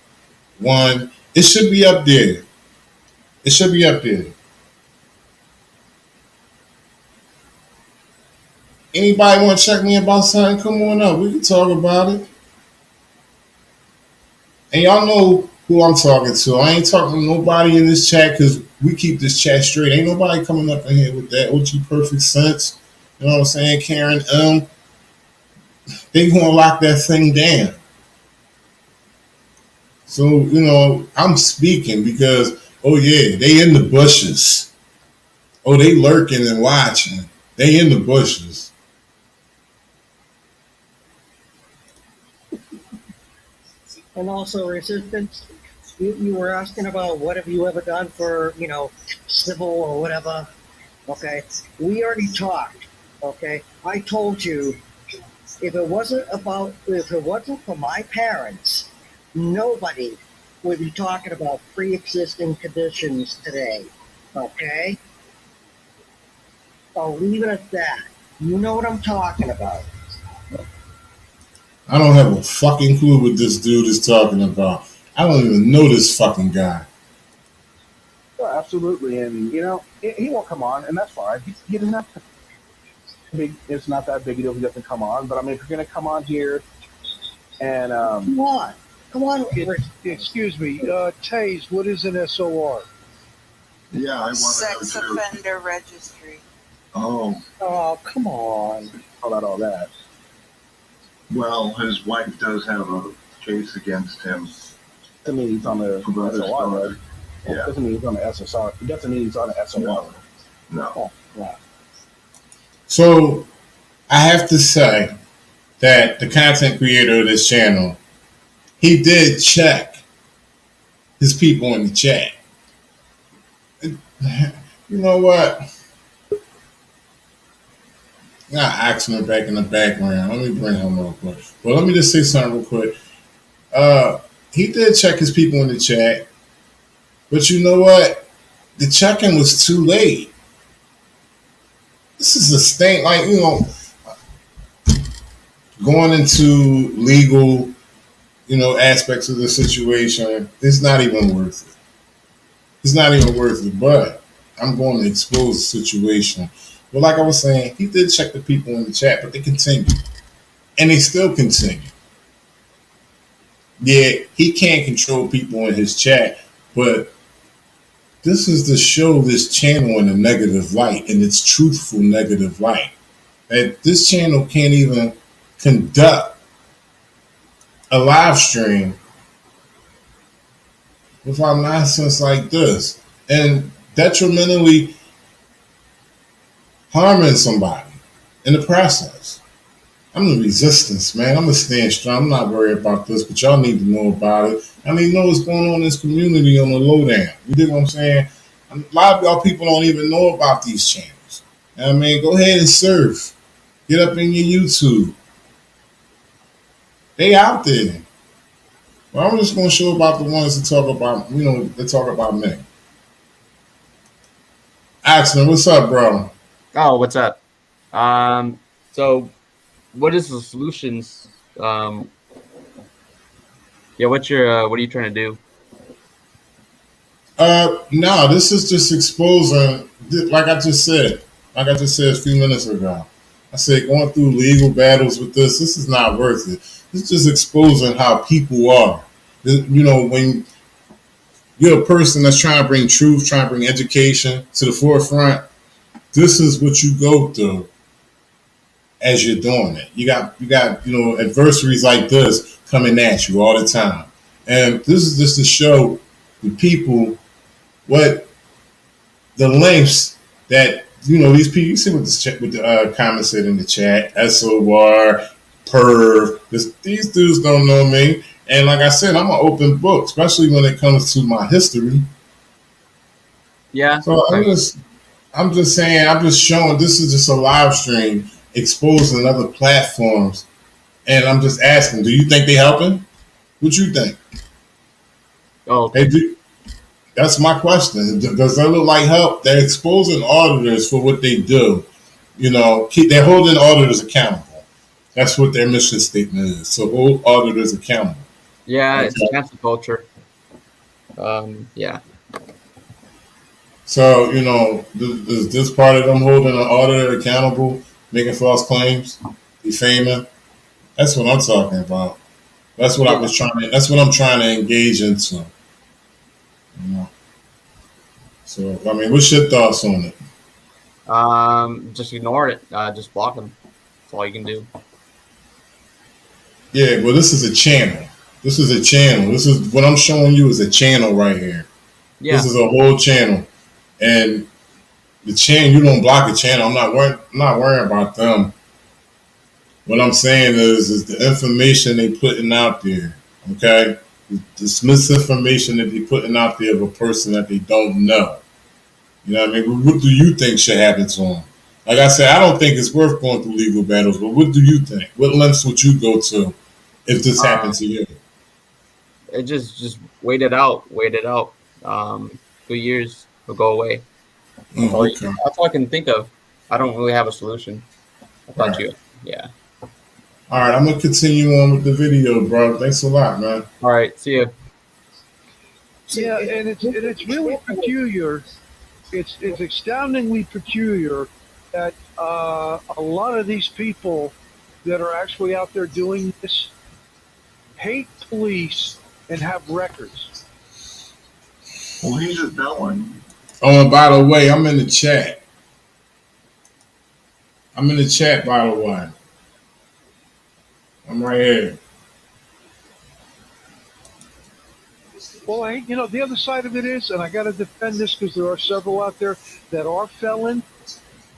1. It should be up there. It should be up there. Anybody want to check me about something? Come on up. We can talk about it. And y'all know who I'm talking to. I ain't talking to nobody in this chat because we keep this chat straight. Ain't nobody coming up in here with that OG Perfect Sense. You know what I'm saying? Karen M. They gonna lock that thing down. So, you know, I'm speaking because, oh yeah, they in the bushes. Oh, they lurking and watching. They in the bushes.
And also resistance. You were asking about what have you ever done for, civil or whatever. Okay. We already talked. Okay. I told you if it wasn't for my parents, nobody would be talking about pre-existing conditions today. Okay? I'll leave it at that. You know what I'm talking about.
I don't have a fucking clue what this dude is talking about. I don't even know this fucking guy.
Well, absolutely, and he won't come on, and that's fine. He doesn't have to. It's not that big a deal if he doesn't come on. But I mean, if you're gonna come on here, and
come on.
Excuse me, Taze, what is an SOR?
Yeah, I want
Sex offender registry.
Oh, come on. All that.
Well, his wife does have a case against him.
Doesn't mean he's on the SOR, right?
Yeah.
Doesn't mean he's on the SSR. It doesn't mean he's on the SOR.
No.
Oh, right.
So I have to say that the content creator of this channel, he did check his people in the chat. You know what? I got Oxman back in the background. Let me bring him real quick. Well, let me just say something real quick. He did check his people in the chat, but you know what? The check-in was too late. This is a stain, going into legal, aspects of the situation. It's not even worth it. It's not even worth it, but I'm going to expose the situation. Well, like I was saying, he did check the people in the chat, but they continued. And they still continue. Yeah, he can't control people in his chat, but this is to show this channel in a negative light, in its truthful negative light. That this channel can't even conduct a live stream without nonsense like this and detrimentally harming somebody in the process. I'm the resistance, man. I'm going to stand strong. I'm not worried about this, but y'all need to know about it. I need to know what's going on in this community on the lowdown. You dig what I'm saying? A lot of y'all people don't even know about these channels. I mean, go ahead and surf. Get up in your YouTube. They out there. Well, I'm just going to show about the ones that talk about, that talk about me. Axman, what's up, bro?
Oh, what's up? So what is the solutions? Yeah, what are you trying to do?
No, this is just exposing, like I just said a few minutes ago. I said going through legal battles with this is not worth it. It's just exposing how people are. You know, when you're a person that's trying to bring truth, trying to bring education to the forefront, this is what you go through as you're doing it. You got adversaries like this coming at you all the time, and this is just to show the people what the lengths that these people. You see what the comments said in the chat. SOR, perv. These dudes don't know me, and like I said, I'm an open book, especially when it comes to my history.
Yeah.
So I'm just saying, I'm just showing. This is just a live stream exposing other platforms, and I'm just asking, do you think they helping? What you think?
Oh, okay.
Hey, that's my question. Does that look like help? They're exposing auditors for what they do. They're holding auditors accountable. That's what their mission statement is. So hold auditors accountable.
Yeah, okay. It's cancel culture. Yeah.
So, is this part of them holding an auditor accountable, making false claims, defaming? That's what I'm talking about. That's what that's what I'm trying to engage into. So, I mean, what's your thoughts on
it? Just ignore it. Just block them. That's all you can do.
Yeah, well, this is a channel. This is what I'm showing you is a channel right here. Yeah. This is a whole channel. And the channel, you don't block a channel. I'm not worrying about them. What I'm saying is the information they putting out there, okay? This misinformation that they putting out there of a person that they don't know. You know what I mean? What do you think should happen to them? Like I said, I don't think it's worth going through legal battles, but what do you think? What lengths would you go to if this happened to you?
It just wait it out. 2 years will go away. That's all I can think of. I don't really have a solution. I thought yeah.
All right, I'm gonna continue on with the video, bro. Thanks a lot, man.
All right, see you.
Yeah, and it's really peculiar. It's astoundingly peculiar that a lot of these people that are actually out there doing this hate police and have records.
Well, he's a villain.
Oh, and by the way, I'm in the chat. By the way. I'm right here.
Well, the other side of it is, and I got to defend this because there are several out there that are felon,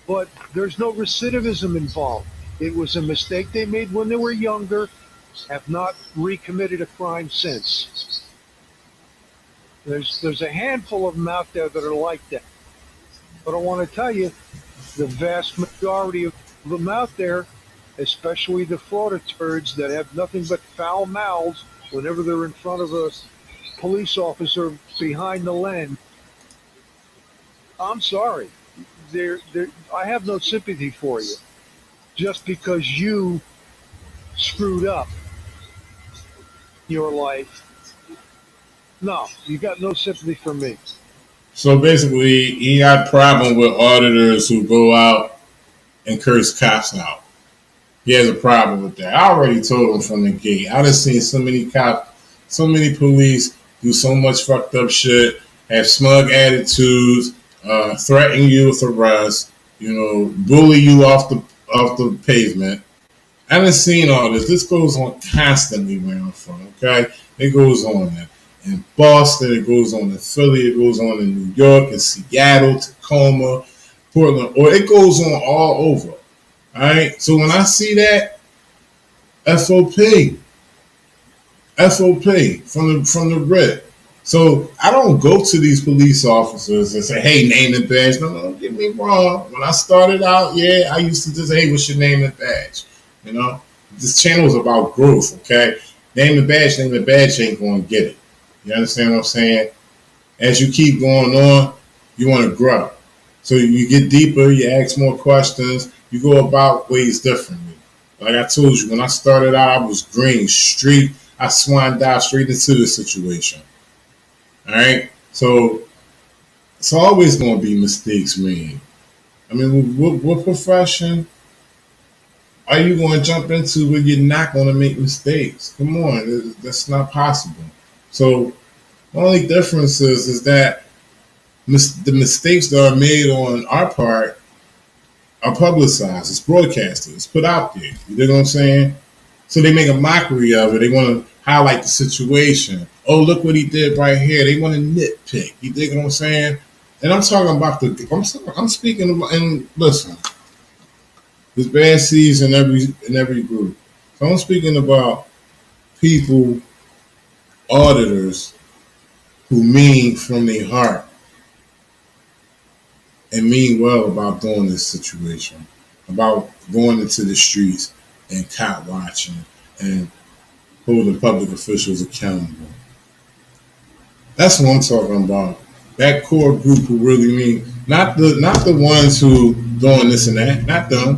but there's no recidivism involved. It was a mistake they made when they were younger, have not recommitted a crime since. There's a handful of them out there that are like that. But I want to tell you, the vast majority of them out there, especially the Florida turds that have nothing but foul mouths whenever they're in front of a police officer behind the lens, I'm sorry. I have no sympathy for you just because you screwed up your life. No, you got no sympathy for me.
So basically, he had a problem with auditors who go out and curse cops out. He has a problem with that. I already told him from the gate. I done seen so many cops, so many police do so much fucked up shit, have smug attitudes, threaten you with arrest, bully you off the pavement. I done seen all this. This goes on constantly where I'm from, okay? It goes on in Boston, it goes on in Philly, it goes on in New York, in Seattle, Tacoma, Portland, or it goes on all over. All right, so when I see that, FOP from the RIT. So I don't go to these police officers and say, hey, name and badge. No, don't get me wrong. When I started out, I used to just, hey, what's your name and badge? This channel is about growth, okay? Name and badge ain't going to get it. You understand what I'm saying? As you keep going on, you want to grow. So you get deeper, you ask more questions, you go about ways differently. Like I told you, when I started out, I was green, straight. I swan dived straight into the situation. All right, so it's always going to be mistakes made. I mean, what profession are you going to jump into where you're not going to make mistakes? Come on, that's not possible. So the only difference is that the mistakes that are made on our part are publicized. It's broadcasted. It's put out there. You know what I'm saying? So they make a mockery of it. They want to highlight the situation. Oh, look what he did right here. They want to nitpick. You dig what I'm saying? And I'm talking about I'm speaking about, and listen, there's bad seeds in every group. So I'm speaking about people, auditors who mean from their heart and mean well about doing this situation, about going into the streets and cop watching and holding public officials accountable. That's what I'm talking about. That core group who really mean, not the ones who doing this and that, not them.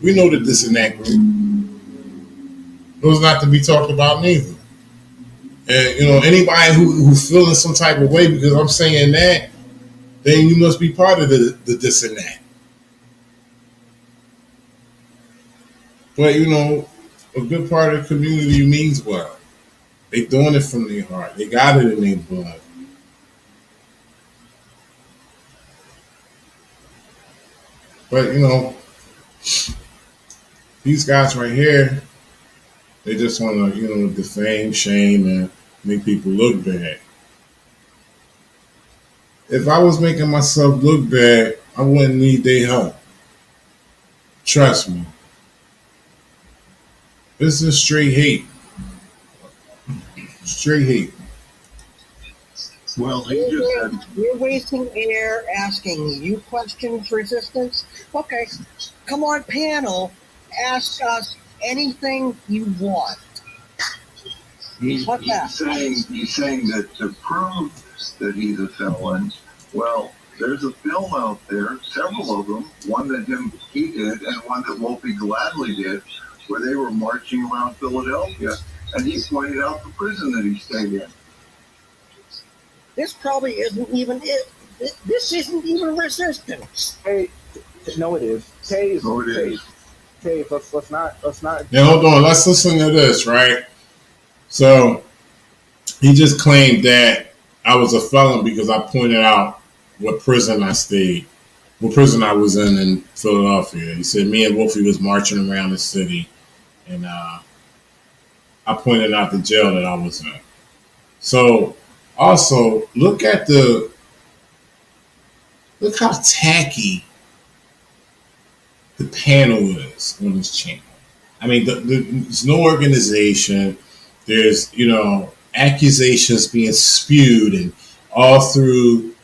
We know that this and that group. Those not to be talked about neither. And anybody who feeling some type of way because I'm saying that, then you must be part of the this and that. But a good part of the community means well. They doing it from their heart. They got it in their blood. But these guys right here, they just want to defame, shame, and make people look bad. If I was making myself look bad, I wouldn't need their help. Trust me. This is straight hate. Straight hate.
Well, he just said,
You're wasting air asking you questions, resistance. Okay, come on, panel. Ask us anything you want.
he's saying that to prove that he's a felon, well, there's a film out there, several of them, one that he did and one that Wolfie Gladly did, where they were marching around Philadelphia, and he pointed out the prison that he stayed in.
This probably isn't even it. This isn't even resistance.
Hey, no, it is. Cave,
So it is.
Cave. Let's not.
Now hold on. Let's listen to this, right? So he just claimed that I was a felon because I pointed out what prison I stayed, what prison I was in Philadelphia. He said me and Wolfie was marching around the city, and I pointed out the jail that I was in. So also look how tacky the panel is on this channel. I mean, there's no organization. There's accusations being spewed and all through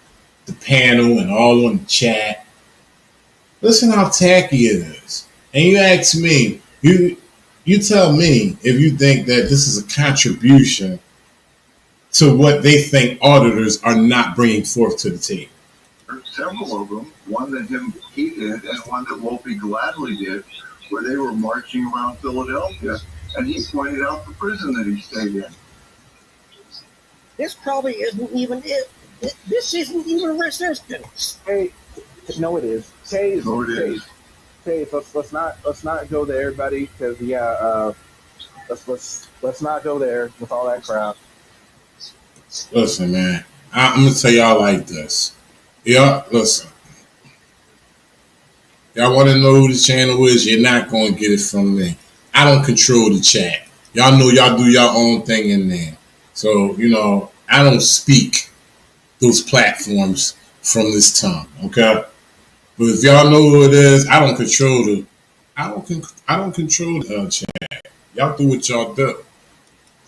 the panel and all on the chat. Listen how tacky it is. And you ask me, you tell me if you think that this is a contribution to what they think auditors are not bringing forth to the table.
Several of them, one that he did and one that Wolfie Gladly did, where they were marching around Philadelphia, and he pointed out the prison that he stayed in.
This probably isn't even it. This isn't even resistance.
Hey, no, it is. Cave.
So it is.
Cave. Let's not go there, buddy. Because let's not go there with all that crap.
Listen, man, I'm gonna tell y'all like this. Yeah, listen. Y'all want to know who the channel is? You're not going to get it from me. I don't control the chat. Y'all know y'all do your own thing in there. So, I don't speak those platforms from this tongue, okay? But if y'all know who it is, I don't control the chat. Y'all do what y'all do.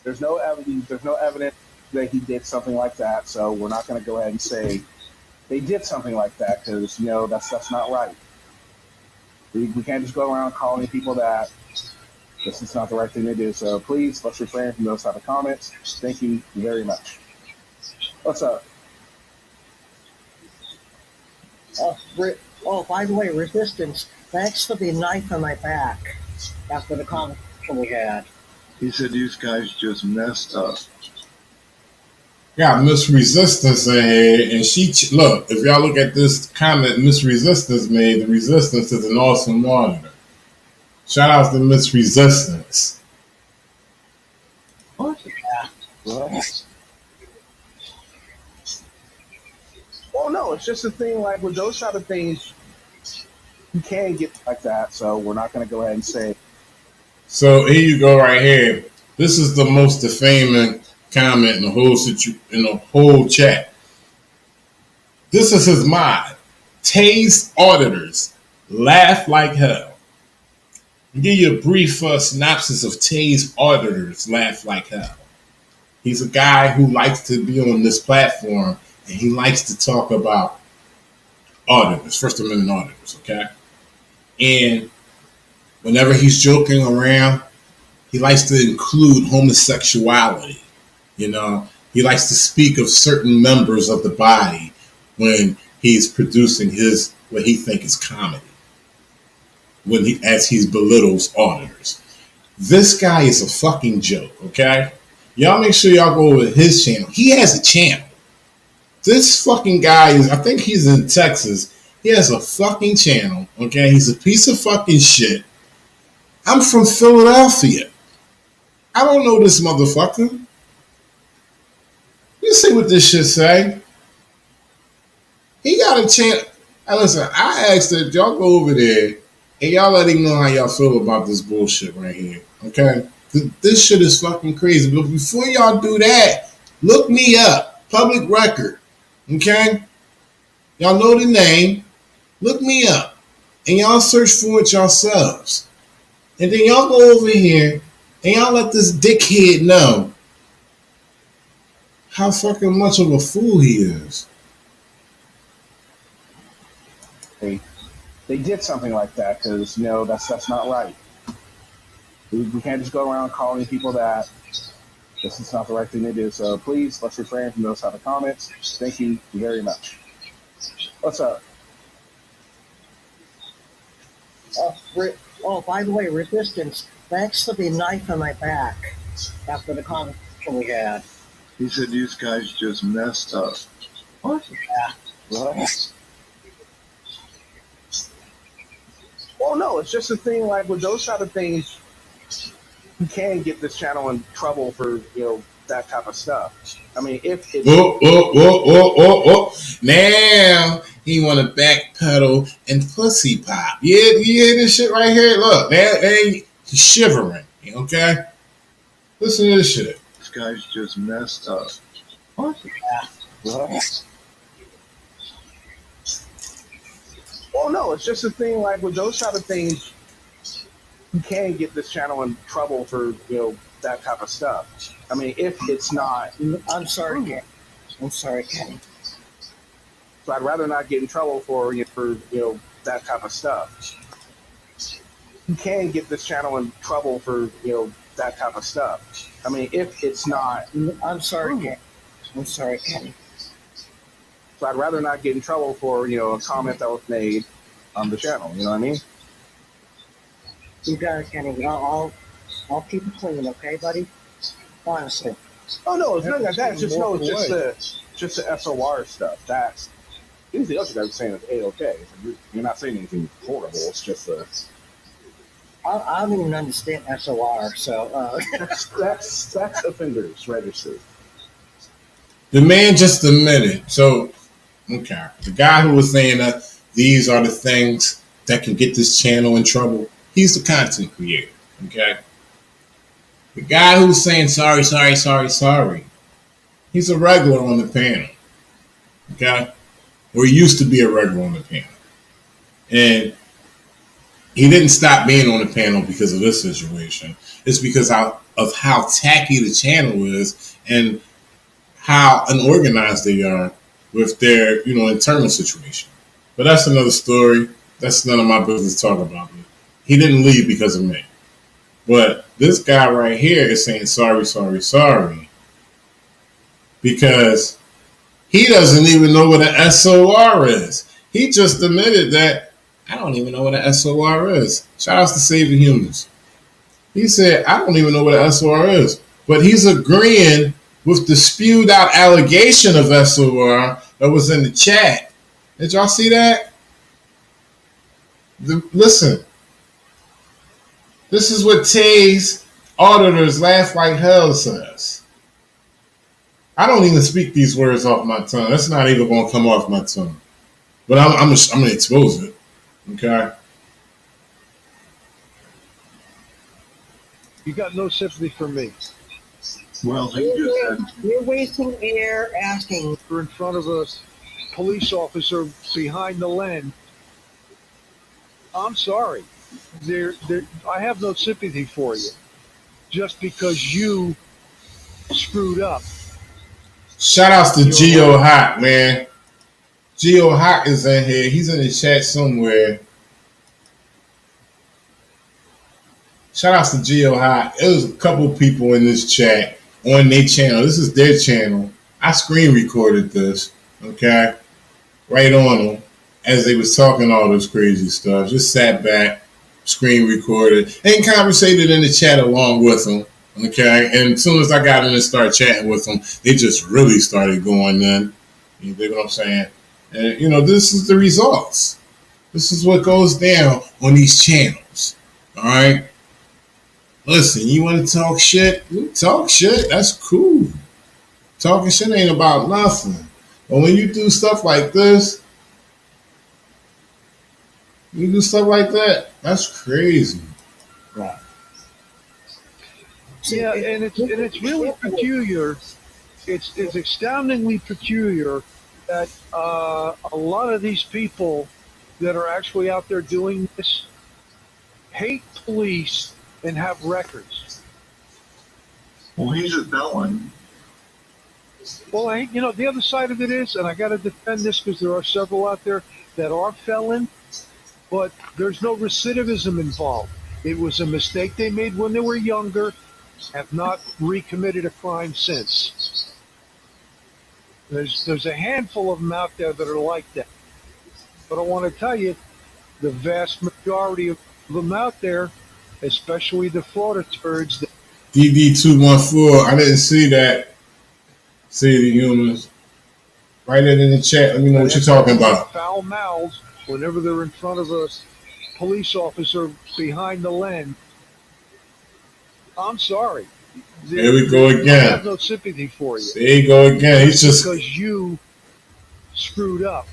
There's no evidence that he did something like that. So we're not going to go ahead and say they did something like that because that's not right. We can't just go around calling people that. This is not the right thing to do. So please, let's refrain from those type of comments. Thank you very much. What's up?
Oh, by the way, resistance. Thanks for the knife on my back. after the conversation we had.
He said these guys just messed up.
Got Miss Resistance in here, and look. If y'all look at this comment, Miss Resistance made. The Resistance is an awesome monitor. Shout out to Miss Resistance.
What?
Yeah.
What? Well, no, it's just a thing like with those type of things, you can get like that. So we're not going to go ahead and say.
So here you go, right here. This is the most defaming comment in the whole chat. This is his mod. Tase auditors laugh like hell. I'll give you a brief synopsis of Tase auditors laugh like hell. He's a guy who likes to be on this platform, and he likes to talk about auditors, First Amendment auditors, okay? And whenever he's joking around, he likes to include homosexuality. You know, he likes to speak of certain members of the body when he's producing what he thinks is comedy. As he belittles auditors. This guy is a fucking joke, okay? Y'all make sure y'all go over his channel. He has a channel. This fucking guy I think he's in Texas. He has a fucking channel, okay? He's a piece of fucking shit. I'm from Philadelphia. I don't know this motherfucker. You see what this shit say? He got a chance. Hey, listen, I asked that y'all go over there and y'all let him know how y'all feel about this bullshit right here. Okay? This shit is fucking crazy. But before y'all do that, look me up. Public record. Okay? Y'all know the name. Look me up. And y'all search for it yourselves. And then y'all go over here and y'all let this dickhead know how fucking much of a fool he is.
They did something like that because that's not right. We can't just go around calling people that. This is not the right thing to do. So please, let's refrain from those type of comments. Thank you very much. What's up?
By the way, Resistance, thanks for the knife on my back after the conversation we had.
He said these guys just messed up.
What?
Yeah.
What? Well, no, it's just a thing like with those type of things, you can get this channel in trouble for, that type of stuff. I mean, if it's...
Now he want to backpedal and pussy pop. Yeah, you hear this shit right here? Look, now he's shivering, okay? Listen to this shit.
These guys just messed up.
What? What? Well, no, it's just a thing like with those type of things, you can get this channel in trouble for, that type of stuff. I mean, if it's not...
I'm sorry, Kenny.
So I'd rather not get in trouble for that type of stuff. You can get this channel in trouble for, that type of stuff. I mean, if it's not...
I'm sorry, Kenny.
So I'd rather not get in trouble for, a comment that was made on the channel. You know what I mean?
You got it, Kenny. I'll keep it clean, okay, buddy? Honestly.
Oh no, it's nothing like that. It's just the SOR stuff. That's anything else you guys are saying is A-okay. You're not saying anything horrible. It's just
I don't even understand SOR, so
that's offenders registered.
The man just admitted. So, okay, the guy who was saying that these are the things that can get this channel in trouble, he's the content creator, okay? The guy who's saying sorry, he's a regular on the panel, okay? Or he used to be a regular on the panel. And he didn't stop being on the panel because of this situation. It's because of how tacky the channel is and how unorganized they are with their, internal situation. But that's another story. That's none of my business to talk about. He didn't leave because of me. But this guy right here is saying sorry, because he doesn't even know what an SOR is. He just admitted that I don't even know what an SOR is. Shout out to Saving Humans. He said, I don't even know what an SOR is. But he's agreeing with the spewed out allegation of SOR that was in the chat. Did y'all see that? Listen, this is what Tay's auditors laugh like hell says. I don't even speak these words off my tongue. That's not even going to come off my tongue. But I'm going to expose it. Okay?
You got no sympathy for me.
Well, he just said,
You're wasting air asking.
You're in front of a police officer behind the lens. I'm sorry. I have no sympathy for you. Just because you screwed up.
Shout outs to Geo Hot, man. Geo Hot is in here. He's in the chat somewhere. Shout outs to Geo Hot. There was a couple people in this chat on their channel. This is their channel. I screen recorded this, okay? Right on them as they was talking all this crazy stuff. Just sat back, screen recorded, and conversated in the chat along with them, okay? And as soon as I got in and started chatting with them, they just really started going in. You dig what I'm saying? And, this is the results. This is what goes down on these channels, all right? Listen, you want to talk shit? You talk shit. That's cool. Talking shit ain't about nothing. But when you do stuff like this, you do stuff like that, that's crazy.
Right.
Yeah, and it's really peculiar. It's astoundingly peculiar that a lot of these people that are actually out there doing this hate police and have records.
well, he's a felon.
Well, the other side of it is, and I got to defend this because there are several out there that are felon, but there's no recidivism involved. It was a mistake they made when they were younger, have not recommitted a crime since. There's a handful of them out there that are like that. But I want to tell you, the vast majority of them out there, especially the Florida turds.
DD214, I didn't see that. See the humans. Write it in the chat. Let me know what you're talking about.
Foul mouths whenever they're in front of a police officer behind the lens. I'm sorry.
There we go again.
I have no sympathy for you.
There you go again. He's just
because you screwed up.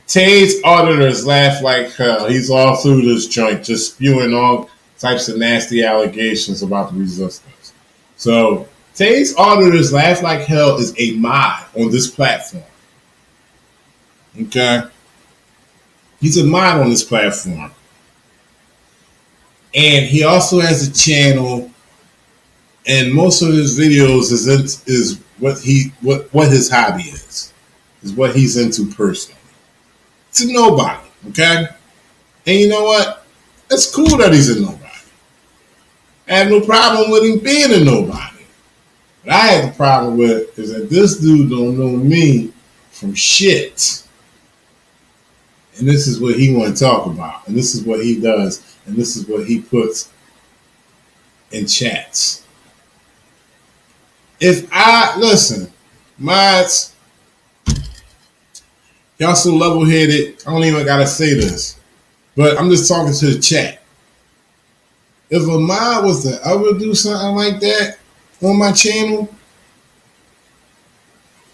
Tay's auditors laugh like hell. He's all through this joint, just spewing all types of nasty allegations about the resistance. So Tay's auditors laugh like hell is a mod on this platform. Okay? He's a mod on this platform. And he also has a channel, and most of his videos is what his hobby is what he's into personally. To nobody, okay? And you know what? It's cool that he's a nobody. I have no problem with him being a nobody. What I have the problem with is that this dude don't know me from shit. And this is what he want to talk about. And this is what he does. And this is what he puts in chats. Listen, mods, y'all so level-headed, I don't even gotta say this. But I'm just talking to the chat. If a mod was to ever do something like that on my channel,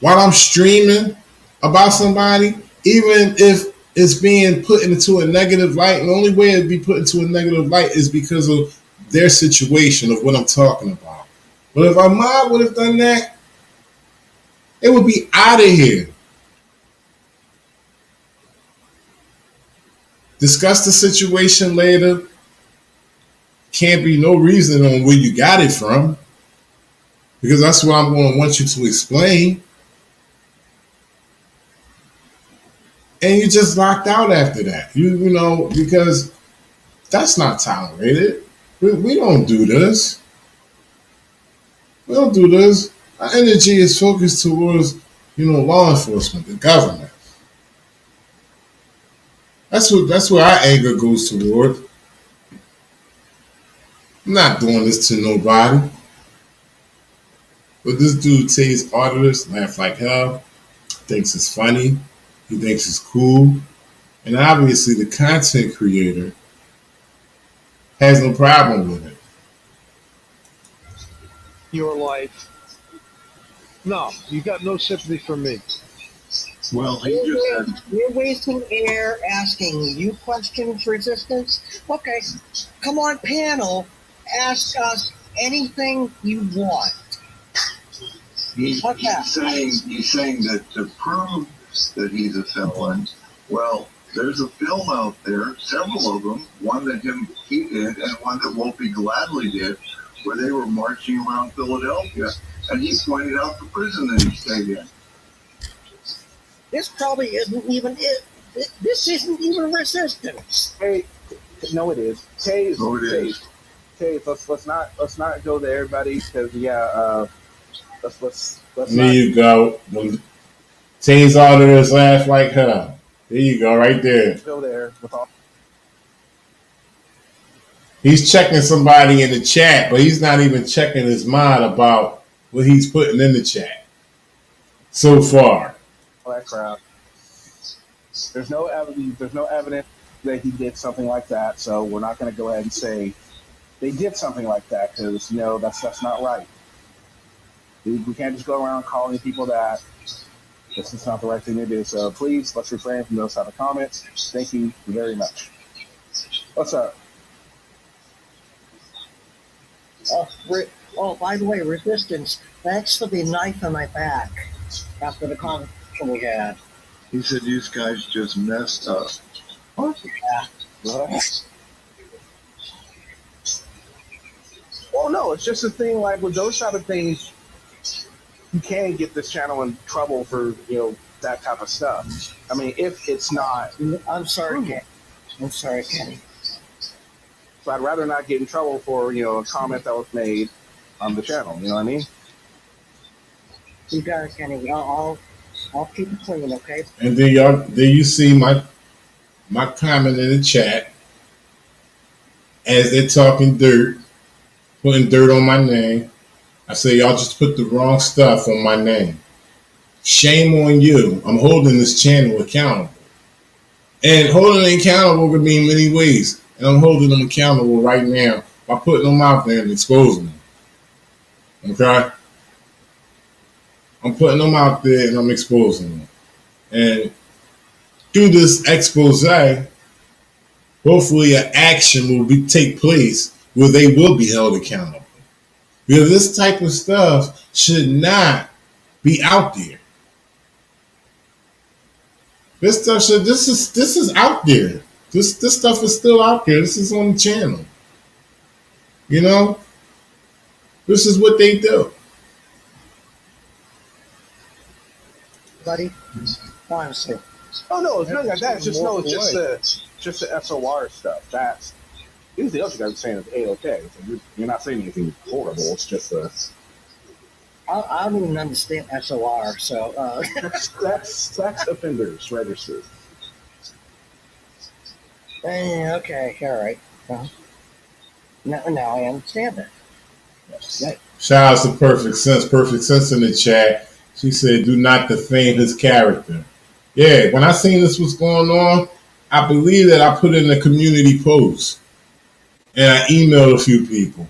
while I'm streaming about somebody, even if it's being put into a negative light, and the only way it'd be put into a negative light is because of their situation of what I'm talking about. But if a mod would have done that, it would be out of here. Discuss the situation later. Can't be no reason on where you got it from, because that's what I'm going to want you to explain. And you just locked out after that. You know, because that's not tolerated. We don't do this. We don't do this. Our energy is focused towards, law enforcement, the government. That's where our anger goes toward. I'm not doing this to nobody. But this dude takes auditors, laugh like hell, thinks it's funny, he thinks it's cool, and obviously the content creator has no problem with it.
Your life. No, you got no sympathy for me.
Well, he just said,
You're wasting air asking you questions, resistance. Okay, come on, panel, ask us anything you want.
he's saying that to prove that he's a felon, well, there's a film out there, several of them, one that he did and one that Wolfie Gladly did, where they were marching around Philadelphia, and he pointed out the prison that he stayed in.
This probably isn't even it. This isn't even resistance.
Hey, no, it is. Taze,
Oh, it is.
Taze, let's not go there, buddy, because let's
There
not
you go. Tay's auditors laugh like hell. There you go, right there.
go there with all.
He's checking somebody in the chat, but he's not even checking his mind about what he's putting in the chat so far.
All that crap. There's no evidence. There's no evidence that he did something like that. So we're not going to go ahead and say they did something like that because that's not right. We can't just go around calling people that. This is not the right thing to do. So please, let's refrain from those type of comments. Thank you very much. What's up?
Oh, by the way, resistance. Thanks for the knife in my back after the conversation we had.
He said, "You guys just messed up."
Yeah.
What? Well, no, it's just a thing like with those type of things, you can get this channel in trouble for that type of stuff. I mean, if it's not,
I'm sorry, Kenny. I'm sorry, Kenny.
so I'd rather not get in trouble for a comment that was made on the channel. You know what I mean?
You got it, Kenny. I'll keep it clean, okay?
And then you see my comment in the chat as they're talking dirt, putting dirt on my name. I say y'all just put the wrong stuff on my name. Shame on you. I'm holding this channel accountable. And holding it accountable could mean many ways. And I'm holding them accountable right now by putting them out there and exposing them. Okay? I'm putting them out there and I'm exposing them. And through this expose, hopefully an action will take place where they will be held accountable. Because this type of stuff should not be out there. This is out there. This stuff is still out there. This is on the channel. This is what they do.
Buddy, honestly.
Oh no, it's nothing like that. It's just the SOR stuff. That's anything else you guys are saying is A-okay. So you're not saying anything horrible. It's just
I don't even understand SOR, so
that's sex offenders registered.
Okay, all right. Well, now I understand it.
Yes.
Shout out to Perfect Sense. Perfect Sense in the chat. She said, do not defame his character. Yeah, when I seen this was going on, I believe that I put in a community post. And I emailed a few people.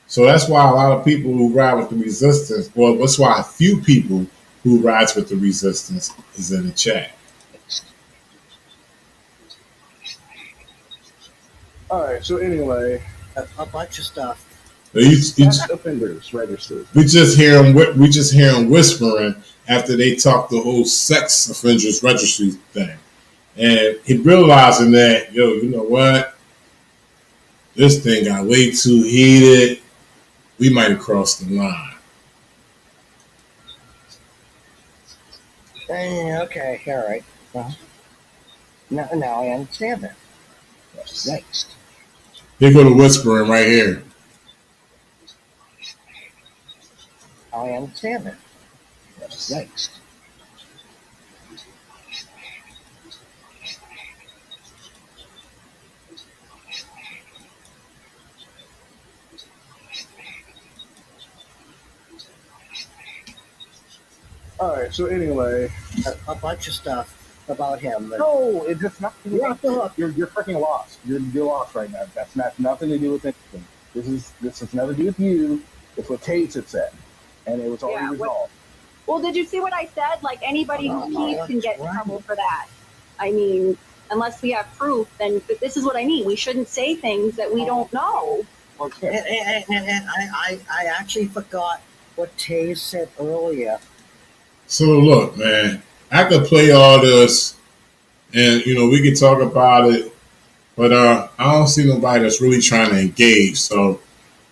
So that's why a lot of people who ride with the resistance, well, that's why a few people who rides with the resistance is in the chat.
All right. So anyway,
A bunch of stuff.
sex offenders registered.
We just hear them whispering after they talk the whole sex offenders registry thing, and he realizing that you know what, this thing got way too heated. We might have crossed the line.
Okay, all right. Well, now I understand it. Next.
Here go the whispering right here.
I understand it. Next.
All right. So anyway,
a bunch of stuff about him.
no, it's just not.
You're off the hook.
You're freaking lost. You're lost right now. That's nothing to do with anything. This has nothing to do with you. It's what Tate had said, and it was already resolved.
Well, did you see what I said? Like anybody who keeps can get in trouble for that. I mean, unless we have proof, then this is what I mean. We shouldn't say things that we don't know.
And I actually forgot what Tay said earlier.
So look, man, I could play all this, and we can talk about it, but I don't see nobody that's really trying to engage. So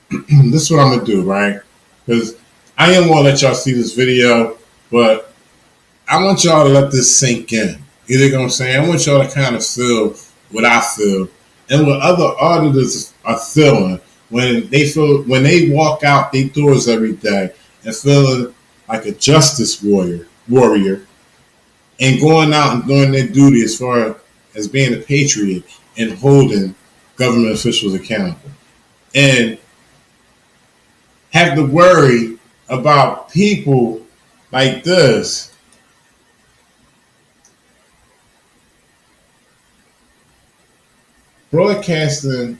this is what I'm gonna do, right? Because I am gonna let y'all see this video, but I want y'all to let this sink in. You know what I'm saying? I want y'all to kind of feel what I feel and what other auditors are feeling when they walk out their doors every day and feeling like a justice warrior, and going out and doing their duty as far as being a patriot and holding government officials accountable, and have to worry about people like this broadcasting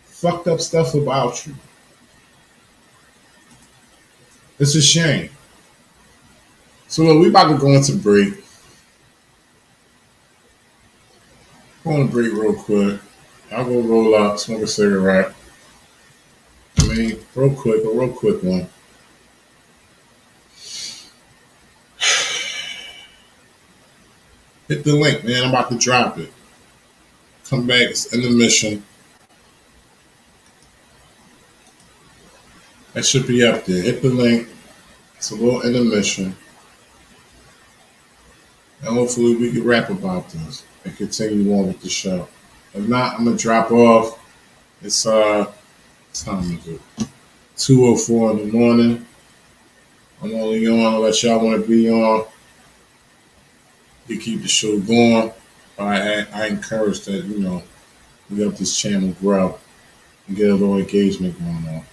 fucked up stuff about you. It's a shame. So look, we about to go into break. Go on a break real quick. I'll go roll up, smoke a cigarette. I mean, a real quick one. Hit the link, man. I'm about to drop it. Come back, it's in the mission. That should be up there. Hit the link. It's a little intermission. And hopefully we can rap about this and continue on with the show. If not, I'm gonna drop off. It's what time is it? 2:04 in the morning. I'm only on unless y'all want to be on. You keep the show going. I encourage that, we help this channel grow and get a little engagement going on.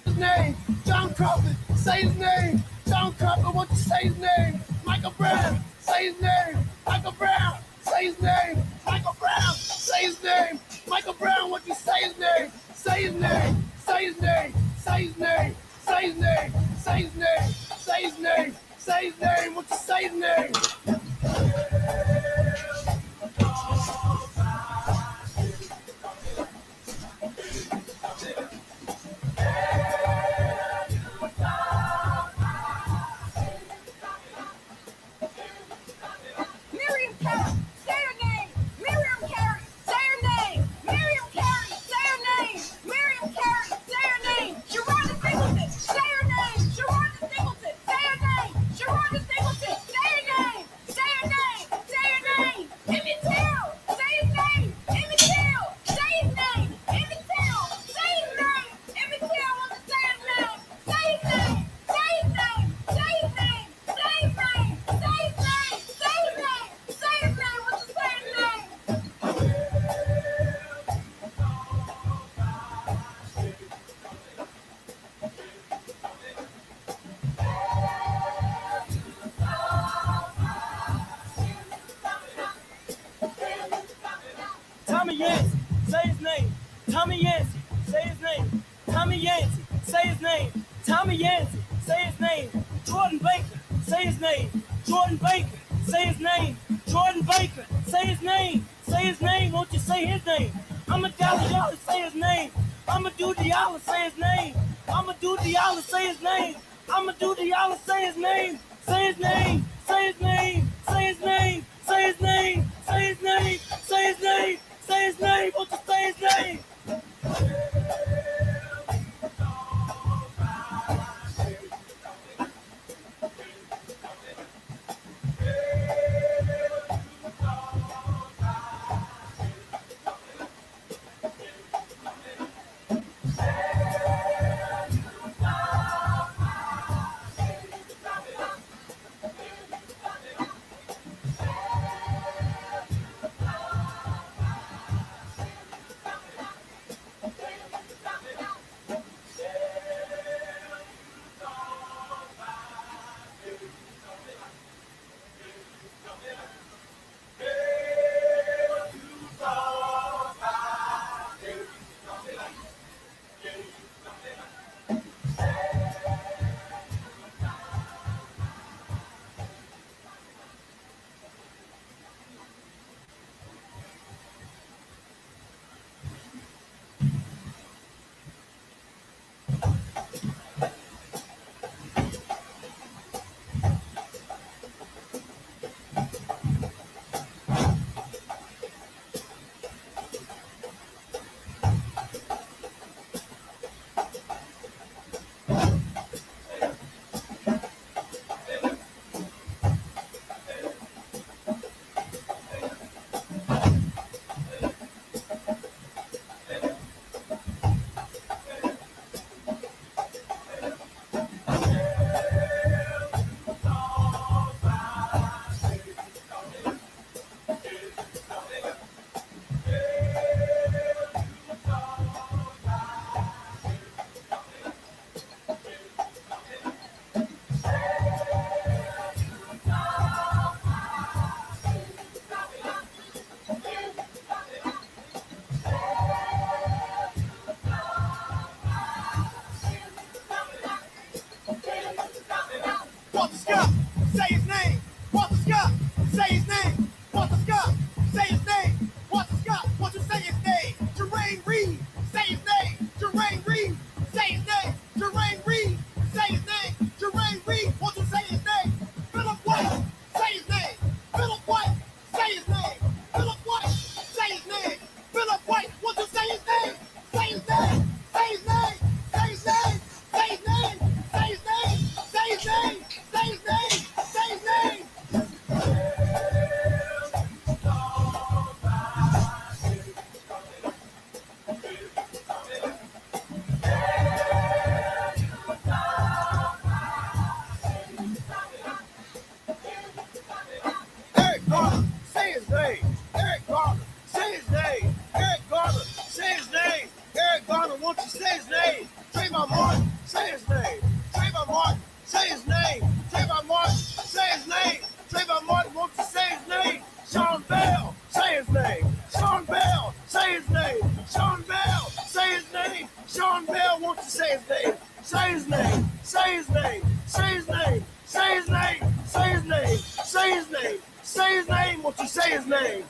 His name, John Crawford, say his name. John Crawford, won't you say his name? Michael Brown, say his name. Michael Brown, say his name. Michael Brown, say his name. Michael Brown, won't you say his name? Say his name, say his name, say his name, say his name, say his name, say his name, say his name, won't you say his name? Tommy Yancey, say his name. Tommy Yancey, say his name. Tommy Yancey, say his name. Tommy Yancey, say his name. Jordan Baker, say his name. Jordan Baker, say his name. Jordan Baker, say his name. Say his name, won't you say his name? I'ma Diallo, say his name. I'ma do Diallo, say his name. I'ma do Diallo, say his name. I'ma do Diallo, say his name. Say his name, say his name, say his name, say his name, say his name, say his name, say his name, won't you say his name? say his name. Walter Scott, say his name. Walter Scott, say his name. Walter Scott, won't you say his name? Jermaine Reed, say his name. Jermaine Reed, say his name. Jermaine Reed, say his name. Jermaine Reed, won't you say his name? Philip White, say his name. Philip White, say his name. Philip White, say his name. Philip White, won't you say his name? Say his name. Say his name. Say his name. Say his name. Say his name. Say his name. Say his name. Say his name. Eric Garner, say his name. Eric Garner, say his name. Eric Garner, say his name. Eric Garner, won't you say his name? Trayvon Martin, say his name. Trayvon Martin, say his name. Trayvon Martin, say his name. Trayvon Martin, won't you say his name? Sean Bell, say his name. Sean Bell, say his name. Sean Bell, say his name. Sean Bell, won't you say his name? Say his name. Say his name. Say his name. Say his name. Say his name. Say his name. Say his name. Won't you say his name?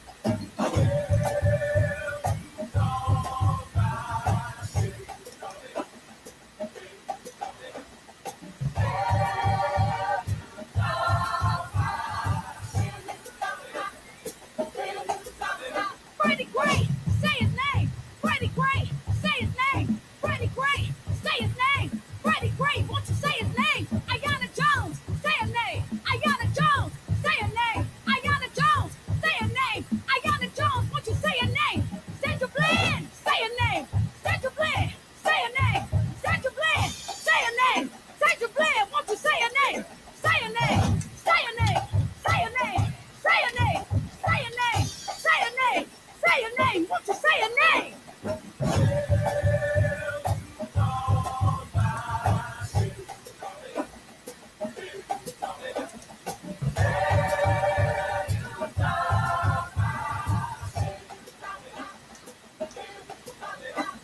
Freddie Gray, say his name. Freddie Gray, say his name. Freddie Gray, say his name. Freddie Gray, won't you say his name? Ayanna Jones, say her name. Ayanna Jones, say her name. Ayanna Jones, say her name. Ayanna Jones, won't you say her name? Sandra Bland, say her name. Sandra Bland, say her name. Sandra Bland, say her name. Sandra Bland, won't you say her name? Say her name. Say her name. Say her name. Say her name. Say her name. Say her name. Say her name. Won't you say her name?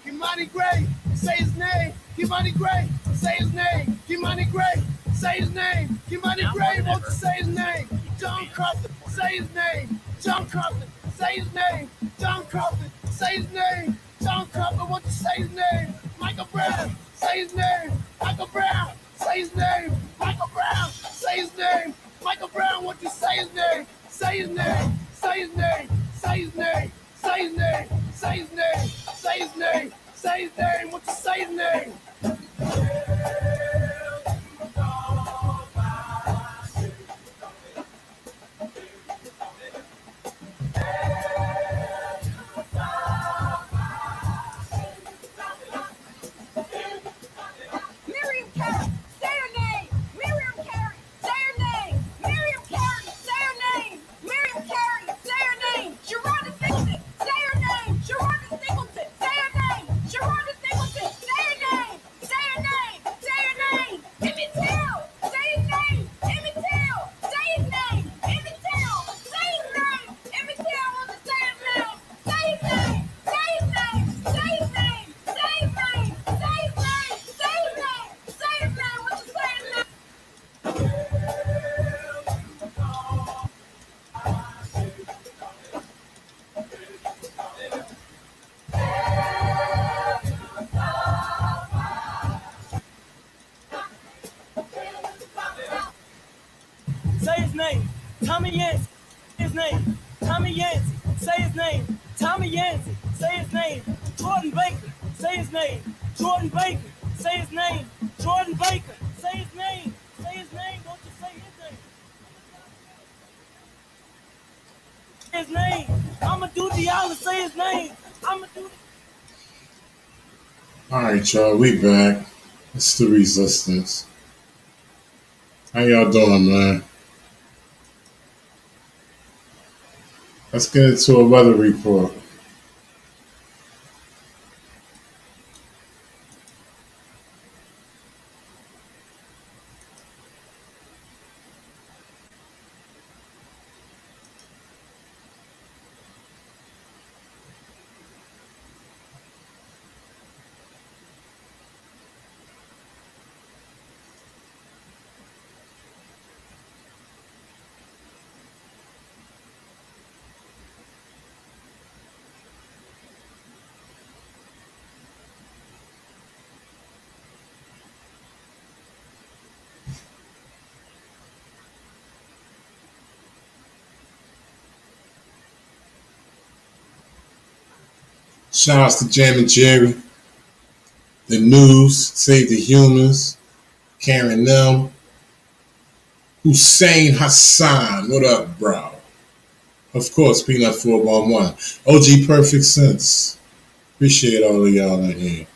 Kimani Gray, say his name. Kimani Gray, say his name. Kimani Gray, say his name. Kimani Gray, won't you say his name? John Crawford, say his name. John Crawford, say his name. John Crawford, say his name. John Crawford, won't you say his name? Michael Brown, say his name. Michael Brown, say his name. Michael Brown, say his name. Michael Brown, won't you say his name? Say his name. Say his name. Say his name. Say his name. Say his name. Say his name. Say his name. Won't you say his name?
Miriam Carey, say her name. Miriam Carey, say her name. Miriam Carey, say her name. Miriam Carey, say her name. Sharonda Singleton, say her name. Sharonda Singleton, say her name. Sharonda Singleton, say her name. Say her name. Say her name. Emmett Till, say his name. Emmett Till, say his name. Emmett Till, say his name. Emmett Till, want to say his name. Say his name. Say his name. Say his name. Say his name. Say his name. Say his name. Say his name. What you say his name?
Say his name. Tommy Yancey. Say his name. Tommy Yancey. Say his name. Tommy Yancey. Say his name. Jordan Baker. Say his name. Jordan Baker. Say his name. Jordan Baker. Say his name. Say his name. Don't you say his name? His name. I'ma do Diallo. Say his name. I'ma do.
All right, y'all, we back. It's the resistance. How y'all doing, man? Let's get into a weather report. Shout outs to Jam and Jerry, the news, Save the Humans, Karen Nim, Hussein Hassan. What up, bro? Of course, Peanut 411. OG Perfect Sense. Appreciate all of y'all in here.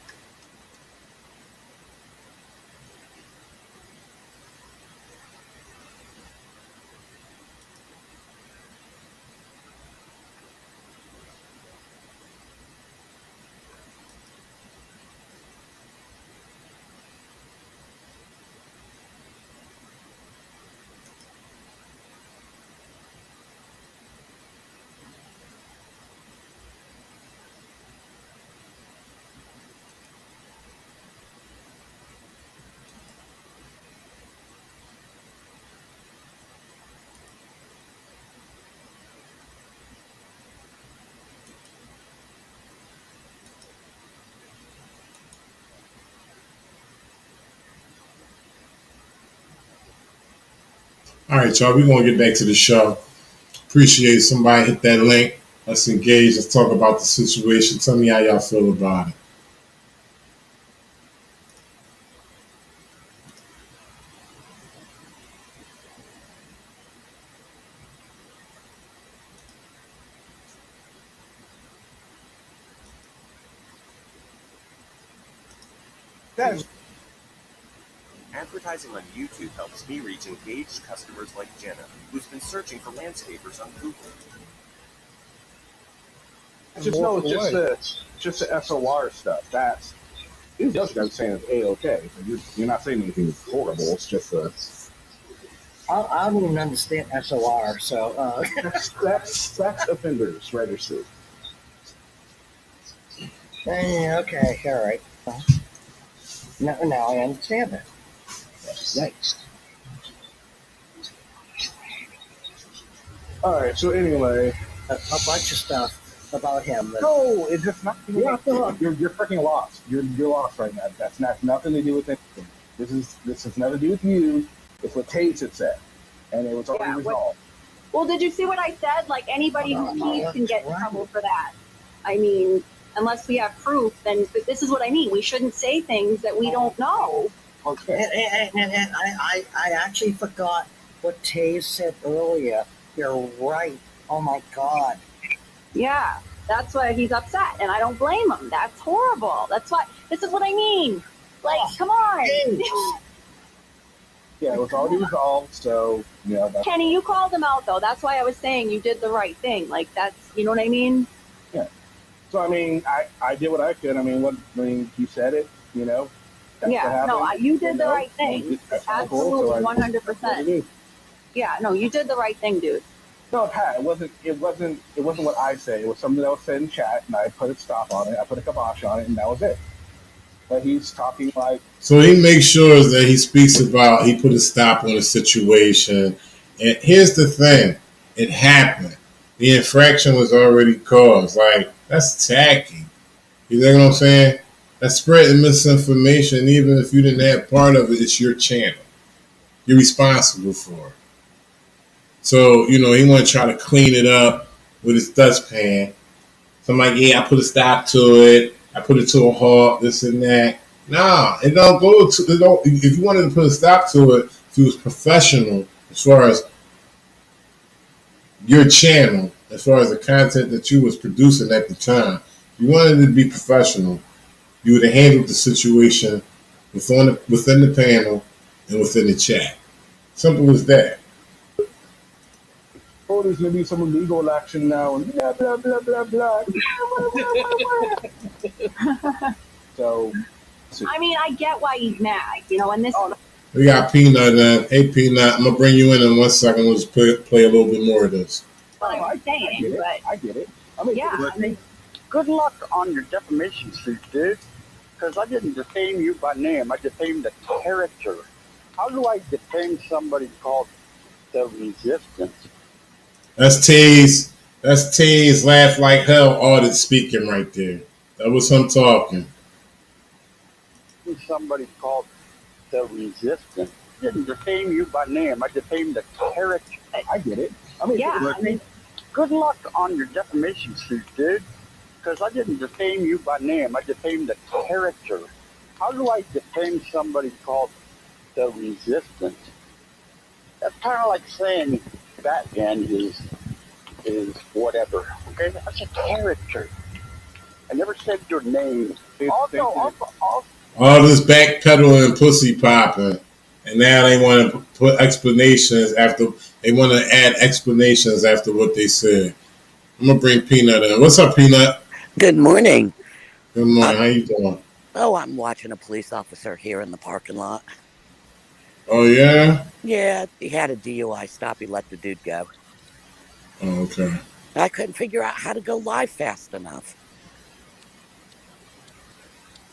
All right, y'all, we're going to get back to the show. Appreciate somebody hit that link. Let's engage. Let's talk about the situation. Tell me how y'all feel about it.
That is
Advertising on YouTube helps me reach engaged customers like Jenna, who's been searching for landscapers on Google.
just no, just the SOR stuff. That's these other guys saying it's A-okay. You're not saying anything horrible. It's just a.
I don't even understand SOR, so
That's sex offenders registered.
okay, all right. Now I understand it. Yikes.
All right. So anyway,
A bunch of stuff about him.
no, it's just not.
Yeah,
You're freaking lost. You're lost right now. That's not nothing to do with anything. This has nothing to do with you. It's what Tate had said, and it was already resolved.
Well, did you see what I said? Like anybody who teased can get in trouble for that. I mean, unless we have proof, then this is what I mean. We shouldn't say things that we don't know.
Okay.
And I actually forgot what Tay said earlier. You're right. Oh my God.
Yeah, that's why he's upset, and I don't blame him. That's horrible. That's why. This is what I mean. Like, come on.
Yeah, it was already resolved. So that's
Kenny, you called him out though. That's why I was saying you did the right thing. Like that's, you know what I mean?
yeah. So I mean, I did what I could. I mean, you said it. That's
Yeah,
what
no,
happened,
you did the right thing.
That's my goal, so
Absolutely,
I-
100%. Yeah, no, you did the right thing, dude.
No, Pat, it wasn't what I said. It was something that was said in chat, and I put a stop on it. I put a kibosh on it, and that was it. But he's talking like.
So he makes sure that he speaks about, he put a stop on the situation. And here's the thing. It happened. The infraction was already caused. Like, that's tacky. You know what I'm saying? That's spreading misinformation. Even if you didn't have part of it, it's your channel. You're responsible for it. So, he want to try to clean it up with his dustpan. So I'm like, yeah, I put a stop to it. I put it to a halt, this and that. Nah, it don't go to, it don't, if you wanted to put a stop to it, if you was professional as far as your channel, as far as the content that you was producing at the time, if you wanted to be professional, you would have handled the situation within the panel and within the chat. Simple as that.
Oh, there's gonna be some legal action now, and blah blah blah blah blah. So,
I mean, I get why he's mad, and this.
We got Peanut in. Hey, Peanut, I'm gonna bring you in one second. We'll just play a little bit more of this.
What I'm saying, but
I get it. I mean,
yeah, I mean,
Good luck on your defamation suit, dude. Because I didn't defame you by name. I defamed the character. How do I defame somebody called the Resistance?
That's Tay's laugh like hell audit speaking right there. That was him talking.
Somebody called the Resistance. I didn't defame you by name. I defamed the character.
I get it. I mean,
yeah, I mean,
good luck on your defamation suit, dude. Because I didn't defame you by name. I defamed the character. How do I defame somebody called the Resistance? That's kind of like saying Batman is whatever. Okay, that's a character. I never said your name. Also,
All this backpedaling and pussy popping, and now they want to put explanations after. They want to add explanations after what they said. I'm gonna bring Peanut in. What's up, Peanut?
Good morning.
Good morning. How you doing?
Oh, I'm watching a police officer here in the parking lot.
Oh yeah.
Yeah, he had a DUI stop. He let the dude go.
Oh, okay.
I couldn't figure out how to go live fast enough.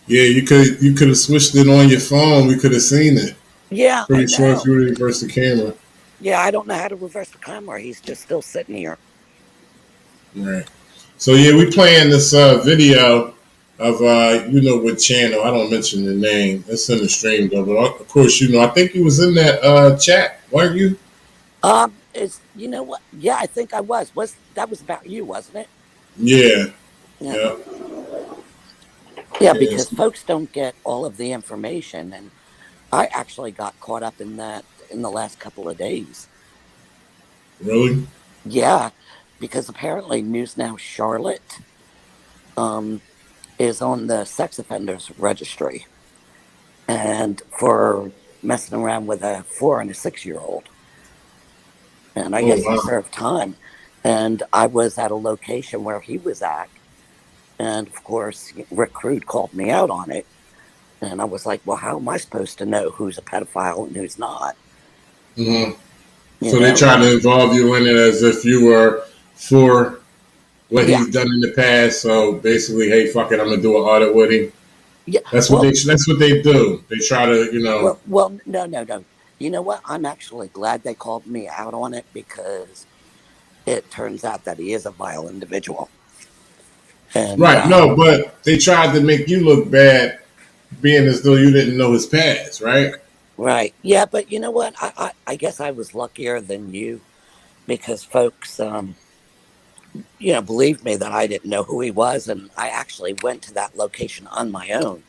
Yeah, you could have switched it on your phone. We could have seen it.
Yeah,
Pretty
I
sure
know.
if you reverse the camera.
Yeah, I don't know how to reverse the camera. He's just still sitting here.
Right. So yeah, we playing this video of what channel. I don't mention the name. It's in the stream though. But of course, I think you was in that chat, weren't you?
You know what? Yeah, I think I was. That was about you, wasn't it?
Yeah.
Yeah. Yeah, because folks don't get all of the information, and I actually got caught up in that in the last couple of days.
Really?
Yeah, because apparently News Now Charlotte is on the sex offenders registry, and for messing around with a 4 and a 6-year-old. And I guess he served time. And I was at a location where he was at. And of course, Rick Crude called me out on it. And I was like, well, how am I supposed to know who's a pedophile and who's not?
Mm-hmm. So they tried to involve you in it as if you were for what he's done in the past. So basically, hey, fuck it, I'm gonna do an audit with him.
Yeah,
that's what they do. They try to,
Well, no. You know what? I'm actually glad they called me out on it because it turns out that he is a vile individual. And,
right. No, but they tried to make you look bad, being as though you didn't know his past, right?
Right. Yeah, but you know what? I guess I was luckier than you because folks, believed me that I didn't know who he was, and I actually went to that location on my own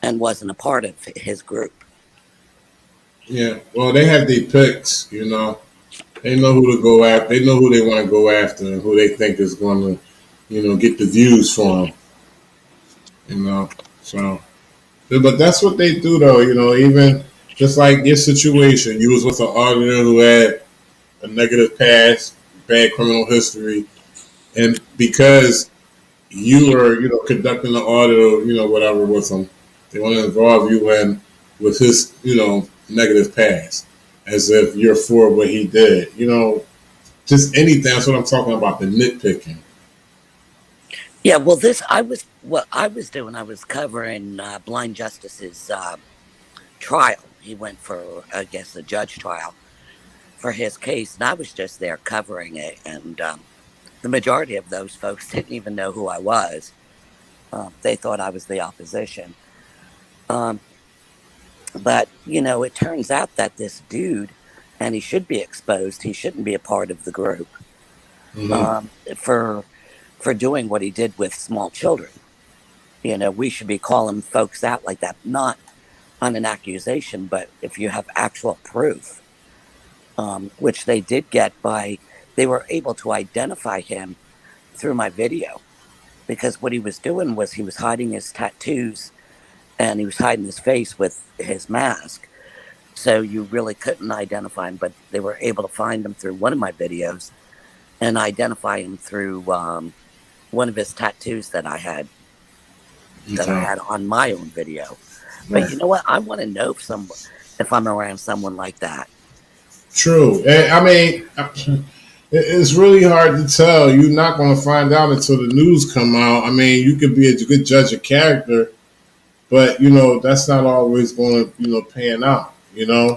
and wasn't a part of his group.
Yeah. Well, they have their picks, They know who to go after. They know who they want to go after and who they think is going to, get the views from them. So, but that's what they do, though. Even just like your situation, you was with an auditor who had a negative past, bad criminal history, and because you were, conducting the audit or, whatever with him, they want to involve you in with his, negative past, as if you're for what he did. Just anything. That's what I'm talking about, the nitpicking.
Yeah, well, what I was doing, I was covering Blind Justice's trial. He went for, I guess, a judge trial for his case, and I was just there covering it. And the majority of those folks didn't even know who I was. They thought I was the opposition. But, it turns out that this dude, and he should be exposed, he shouldn't be a part of the group for doing what he did with small children. We should be calling folks out like that, not on an accusation, but if you have actual proof, which they did get they were able to identify him through my video, because what he was doing was he was hiding his tattoos and he was hiding his face with his mask. So you really couldn't identify him, but they were able to find him through one of my videos and identify him through one of his tattoos that I had on my own video. But you know what? I want to know if I'm around someone like that.
True. I mean, it's really hard to tell. You're not going to find out until the news come out. I mean, you could be a good judge of character, but that's not always going to pan out.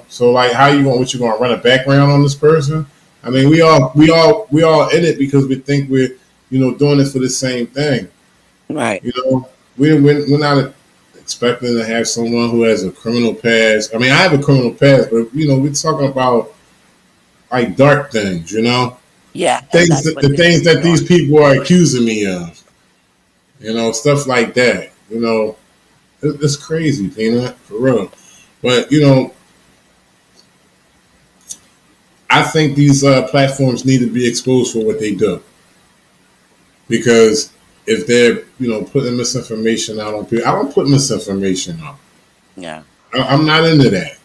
So like, what you going to run a background on this person? I mean, we all in it because we think we're doing it for the same thing.
Right.
We're not expecting to have someone who has a criminal past. I mean, I have a criminal past, but we're talking about like dark things,
Yeah.
The things that these people are accusing me of. Stuff like that. It's crazy, Peanut, for real. But I think these platforms need to be exposed for what they do, because if they're putting misinformation out on people, I don't put misinformation out.
Yeah.
I'm not into that.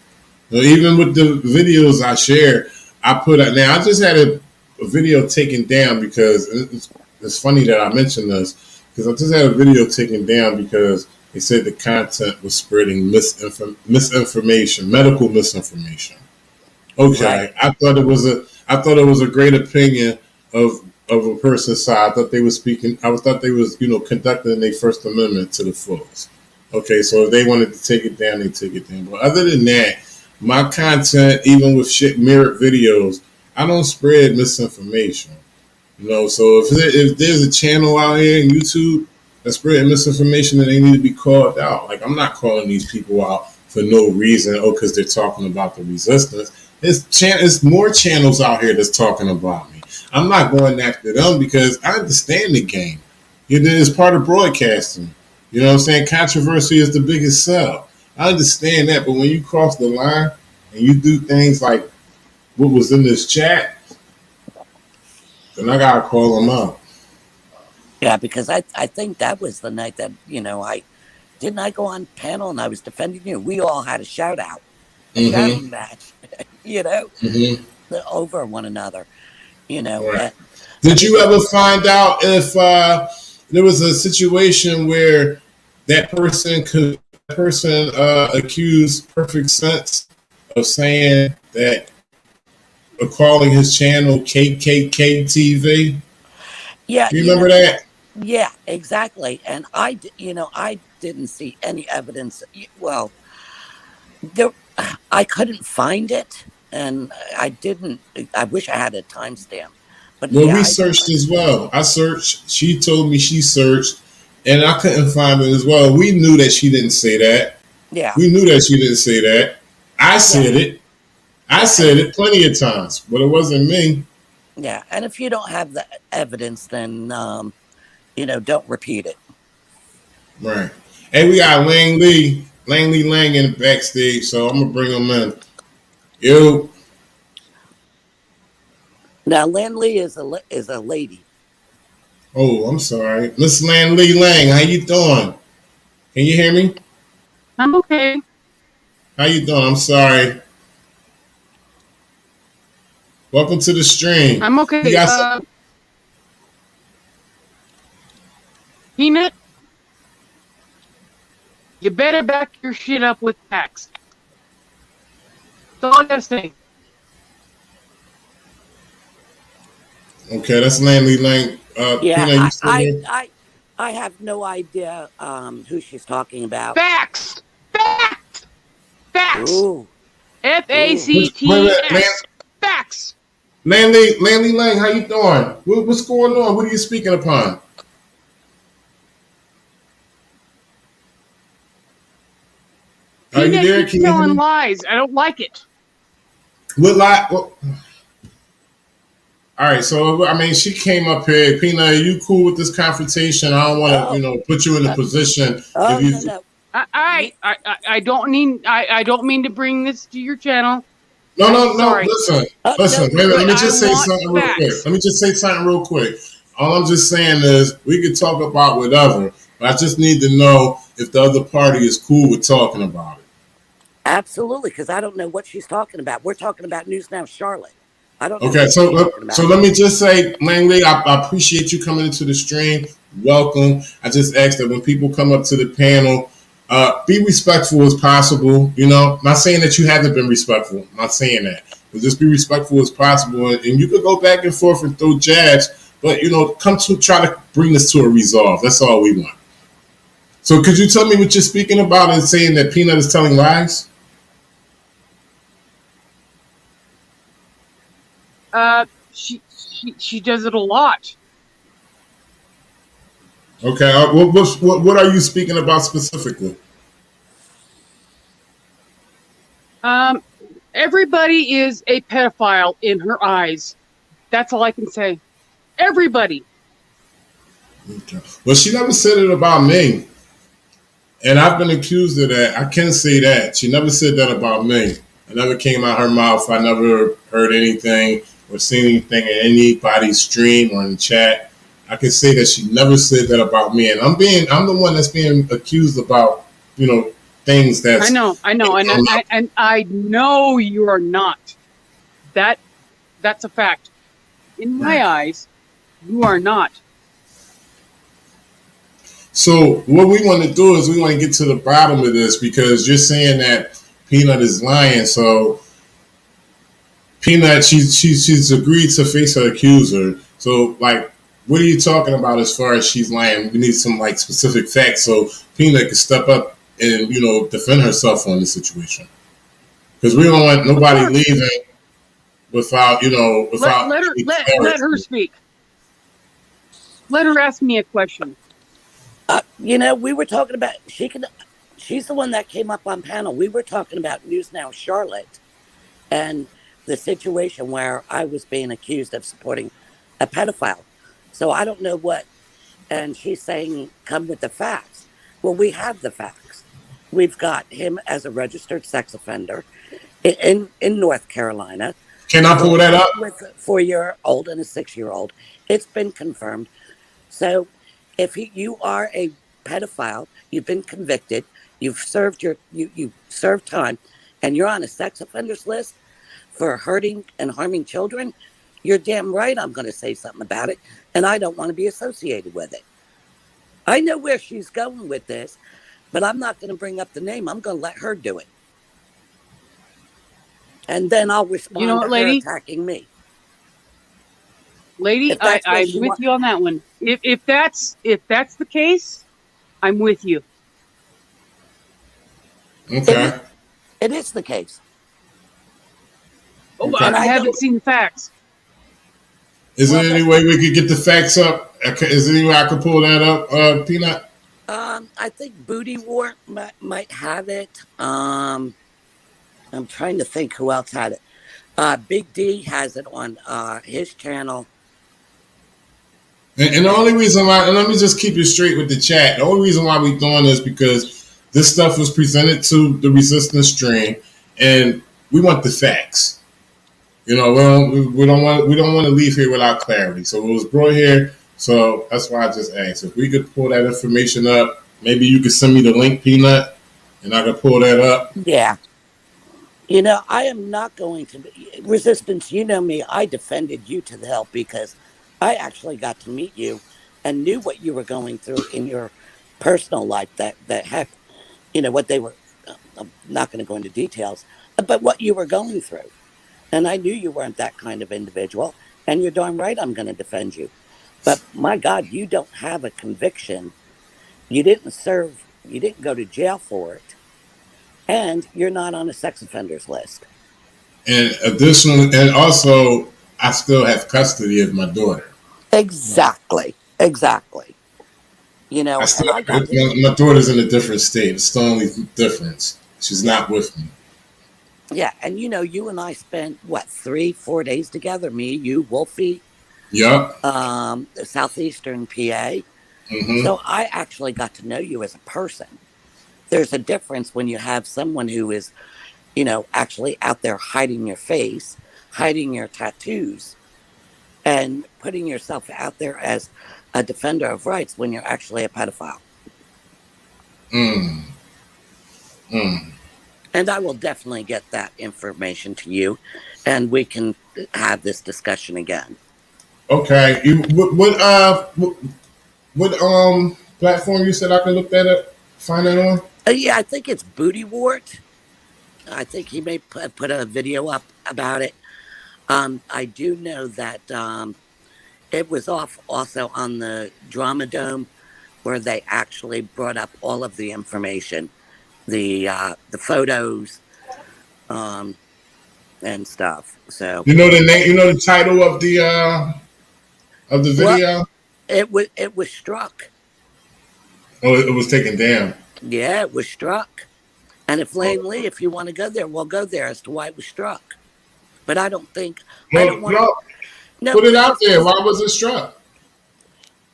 Even with the videos I share, I put out. Now I just had a video taken down because it's funny that I mentioned this, because I just had a video taken down because they said the content was spreading misinformation, medical misinformation. Okay,
Right.
I thought it was a great opinion of a person's side. I thought they were speaking. I thought they was conducting their First Amendment to the fullest. Okay, so if they wanted to take it down, they take it down. But other than that, my content, even with shit mirrored videos, I don't spread misinformation. So if there's a channel out here in YouTube that's spreading misinformation, then they need to be called out. Like, I'm not calling these people out for no reason. Because they're talking about the resistance. There's more channels out here that's talking about me. I'm not going after them because I understand the game. It's part of broadcasting. You know what I'm saying? Controversy is the biggest sell. I understand that, but when you cross the line and you do things like what was in this chat, then I gotta call them out.
Yeah, because I think that was the night that I go on panel and I was defending you. We all had a shout out, shouting match, over one another.
Right. Did you ever find out if there was a situation where that person accused Perfect Sense of saying that, calling his channel KKK TV?
Yeah,
you remember that?
Yeah, exactly. And I didn't see any evidence. Well, I couldn't find it, and I didn't. I wish I had a timestamp. But
Well,
yeah,
we searched as well. I searched. She told me she searched, and I couldn't find it as well. We knew that she didn't say that.
Yeah.
We knew that she didn't say that. I said it. I said it plenty of times, but it wasn't me.
Yeah, and if you don't have the evidence, then don't repeat it.
Right. Hey, we got Lanlee Lang in the backstage, so I'm gonna bring him in. Yo.
Now, Lanlee is a lady.
Oh, I'm sorry, Miss Lanlee Lang. How you doing? Can you hear me?
I'm okay.
How you doing? I'm sorry. Welcome to the stream.
I'm okay. Peanut, you better back your shit up with facts. That's all I gotta say.
Okay, that's Lanlee Lang.
Yeah,
Peanut, you still here?
I have no idea who she's talking about.
Facts. Facts. Facts.
Ooh.
FACTS. Facts.
Lanlee Lang, how you doing? What's going on? What are you speaking upon? Are you there?
Keeps telling lies. I don't like it.
What lie? All right, so I mean, she came up here. Peanut, are you cool with this confrontation? I don't want to, put you in a position.
No.
I don't mean to bring this to your channel.
No. Listen. Let me just say something real quick. All I'm just saying is we could talk about whatever, but I just need to know if the other party is cool with talking about it.
Absolutely, because I don't know what she's talking about. We're talking about News Now Charlotte. I don't know.
Okay, so let me just say, Lanlee, I appreciate you coming into the stream. Welcome. I just ask that when people come up to the panel, be respectful as possible. Not saying that you haven't been respectful. I'm not saying that, but just be respectful as possible. And you could go back and forth and throw jabs, but come to try to bring this to a resolve. That's all we want. So, could you tell me what you're speaking about and saying that Peanut is telling lies?
She does it a lot.
Okay, what are you speaking about specifically?
Everybody is a pedophile in her eyes. That's all I can say. Everybody.
Okay. Well, she never said it about me, and I've been accused of that. I can say that she never said that about me. It never came out her mouth. I never heard anything or seen anything in anybody's stream or in the chat. I can say that she never said that about me, and I'm the one that's being accused about, things
I
that's.
know, and I know you are not. That's a fact. In my eyes, you are not.
So what we want to do is we want to get to the bottom of this, because you're saying that Peanut is lying. So Peanut, she's agreed to face her accuser. So like, what are you talking about as far as she's lying? We need some like specific facts so Peanut can step up and defend herself on this situation, because we don't want nobody leaving without
let her speak. Let her ask me a question.
We were talking about she's the one that came up on panel. We were talking about News Now Charlotte and the situation where I was being accused of supporting a pedophile. So I don't know what, and she's saying come with the facts. Well, we have the facts. We've got him as a registered sex offender in North Carolina.
Can I pull that up?
With a 4-year-old and a 6-year-old. It's been confirmed. So if you are a pedophile, you've been convicted, you've served you served time, and you're on a sex offenders list for hurting and harming children, you're damn right I'm going to say something about it, and I don't want to be associated with it. I know where she's going with this, but I'm not going to bring up the name. I'm going to let her do it. And then I'll respond to her attacking me.
Lady, I'm with you on that one. If that's the case, I'm with you.
Okay.
It is the case.
Oh, okay. I haven't seen the facts.
Is there any way we could get the facts up? Is there any way I could pull that up, Peanut?
I think Booty Wart might have it. I'm trying to think who else had it. Big D has it on his channel.
And the only reason why, and let me just keep it straight with the chat. The only reason why we're doing this because this stuff was presented to the resistance stream, and we want the facts. We don't want to leave here without clarity. So it was brought here. So that's why I just asked if we could pull that information up. Maybe you could send me the link, Peanut, and I could pull that up.
Yeah. I am not going to resistance. You know me. I defended you to the hilt because I actually got to meet you and knew what you were going through in your personal life. That heck, what they were. I'm not going to go into details, but what you were going through. And I knew you weren't that kind of individual. And you're darn right I'm going to defend you. But my God, you don't have a conviction. You didn't serve. You didn't go to jail for it. And you're not on a sex offenders list.
And also, I still have custody of my daughter.
Exactly.
My daughter's in a different state. It's the only difference. She's not with me.
Yeah, and you and I spent 3-4 days together. Me, you, Wolfie.
Yep.
Southeastern PA.
Mm-hmm.
So I actually got to know you as a person. There's a difference when you have someone who is, actually out there hiding your face, hiding your tattoos, and putting yourself out there as a defender of rights when you're actually a pedophile. And I will definitely get that information to you, and we can have this discussion again.
Okay. What platform you said I can look that up, find that on?
Yeah, I think it's Booty Wart. I think he may put a video up about it. I do know that it was off also on the Drama Dome, where they actually brought up all of the information, the photos, and stuff. So
the name, the title of the video.
Well, it was struck.
Oh, it was taken down.
Yeah, it was struck. And if Lanlee, if you want to go there, we'll go there as to why it was struck. But I don't think I don't want to.
No, put it out there. Why was it struck?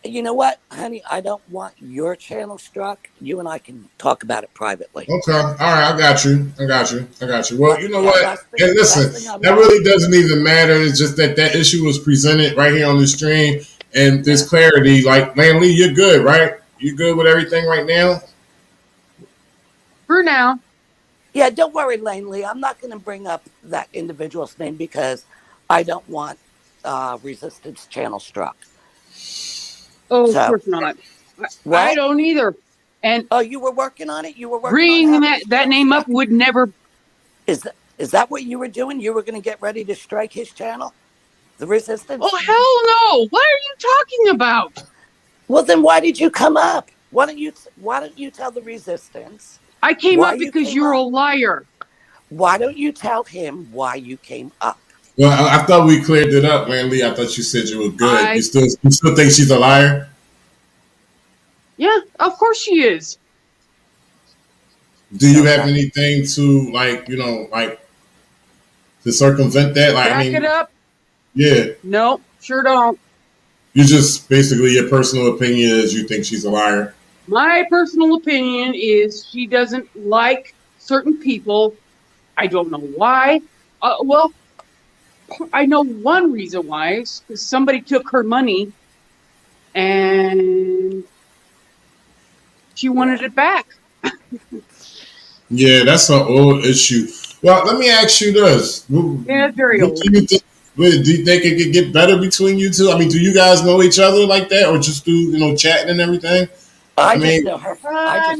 You know what, honey? I don't want your channel struck. You and I can talk about it privately.
Okay. All right. I got you. Well, you know
Yeah,
what?
last thing,
And listen,
last thing I
that
want.
really doesn't even matter. It's just that that issue was presented right here on the stream, and there's clarity. Like, Lanlee, you're good, right? You good with everything right now?
For now.
Yeah, don't worry, Lanely. I'm not going to bring up that individual's name because I don't want Resistance channel struck.
Oh, of
So,
course not. I
what?
don't either. And
oh, you were working on it. You were working on
bringing
having his
that
channel
name up
struck.
would never.
Is that what you were doing? You were going to get ready to strike his channel, the Resistance?
Oh hell no! What are you talking about?
Well, then why did you come up? Why don't you tell the Resistance?
I came
why
up
you
because
came
you're
up?
a liar.
Why don't you tell him why you came up?
Well, I thought we cleared it up, Lanlee. I thought you said you were good. You still think she's a liar?
Yeah, of course she is.
Do you have anything to like to circumvent that? Like,
Back it up?
Yeah.
No, sure don't.
You just basically your personal opinion is you think she's a liar.
My personal opinion is she doesn't like certain people. I don't know why. Well, I know one reason why is because somebody took her money and she wanted it back.
Yeah, that's an old issue. Well, let me ask you this.
Yeah, it's very old.
Do you think it could get better between you two? I mean, do you guys know each other like that, or just through chatting and everything?
I just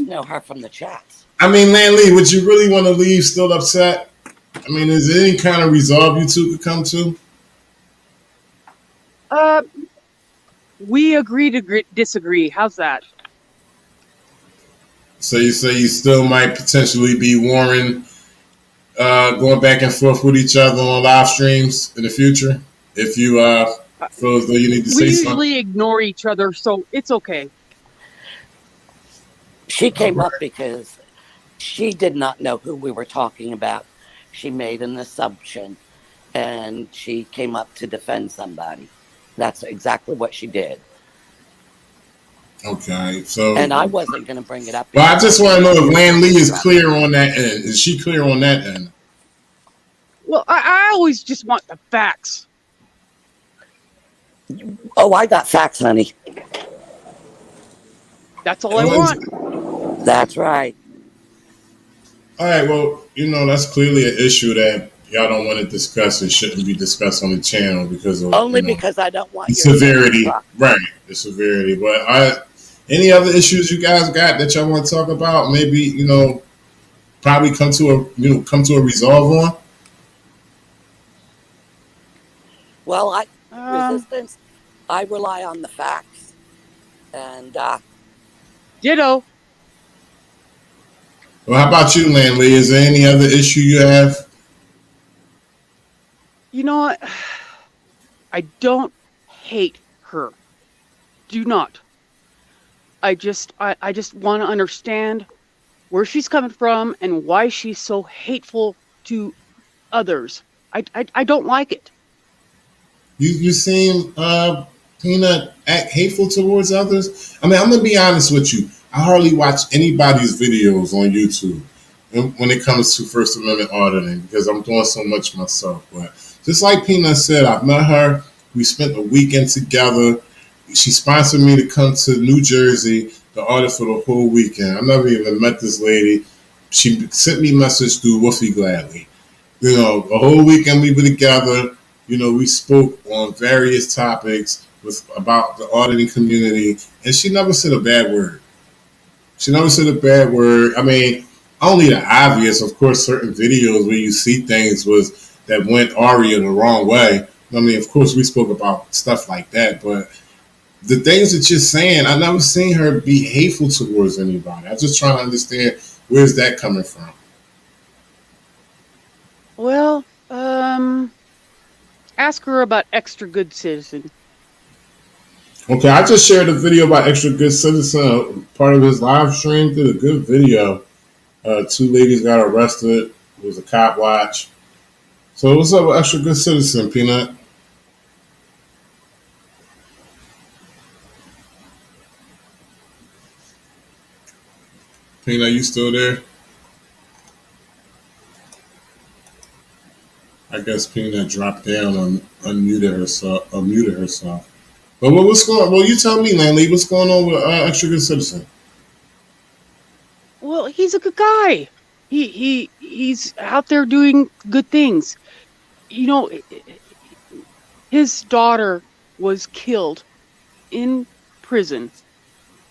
know her from the chats.
I mean, Lanlee, would you really want to leave still upset? I mean, is there any kind of resolve you two could come to?
We agree to disagree. How's that?
So you say you still might potentially be warring, going back and forth with each other on live streams in the future if you feel as though you need to say something?
We usually ignore each other, so it's okay.
She came up because she did not know who we were talking about. She made an assumption and she came up to defend somebody. That's exactly what she did.
Okay, so
and I wasn't going to bring it up.
Well, I just want to know if Lanlee is clear on that end. Is she clear on that end?
Well, I always just want the facts.
Oh, I got facts, honey.
That's all I want.
That's right.
All right, well, that's clearly an issue that y'all don't want to discuss and shouldn't be discussed on the channel because of
because I don't want
the severity. Right, the severity. But any other issues you guys got that y'all want to talk about? Maybe probably come to a resolve on.
Well, Resistance. I rely on the facts, and
ditto.
Well, how about you, Lanlee? Is there any other issue you have?
You know what? I don't hate her. Do not. I just want to understand where she's coming from and why she's so hateful to others. I don't like it.
You seem Peanut act hateful towards others. I mean, I'm gonna be honest with you. I hardly watch anybody's videos on YouTube when it comes to First Amendment auditing because I'm doing so much myself. But just like Peanut said, I've met her. We spent a weekend together. She sponsored me to come to New Jersey to audit for the whole weekend. I've never even met this lady. She sent me a message through Woofy Gladly. The whole weekend we were together. We spoke on various topics about the auditing community, and she never said a bad word. I mean, only the obvious, of course, certain videos where you see things that went Aria the wrong way. I mean, of course, we spoke about stuff like that, but the things that you're saying, I've never seen her be hateful towards anybody. I'm just trying to understand where's that coming from.
Well, ask her about Extra Good Citizen.
Okay, I just shared a video about Extra Good Citizen, part of his live stream. Did a good video. 2 ladies got arrested. It was a cop watch. So what's up with Extra Good Citizen, Peanut? Peanut, you still there? I guess Peanut dropped down on unmuted herself. But what's going on? Well, you tell me, Lanlee, what's going on with Extra Good Citizen?
Well, he's a good guy. He's out there doing good things. You know, his daughter was killed in prison,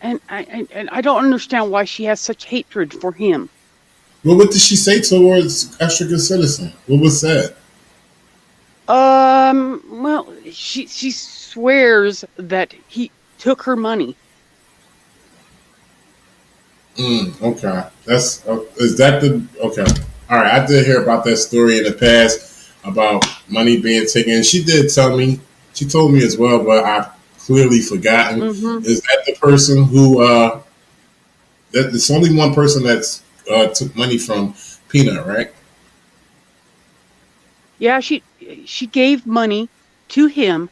and I don't understand why she has such hatred for him.
Well, what did she say towards Extra Good Citizen? What was said?
Well, she swears that he took her money.
Okay, that's is that the okay? All right, I did hear about that story in the past about money being taken. She did tell me. She told me as well, but I've clearly forgotten.
Mm-hmm.
Is that the person who? That there's only one person that's took money from Peanut, right?
Yeah, she gave money to him,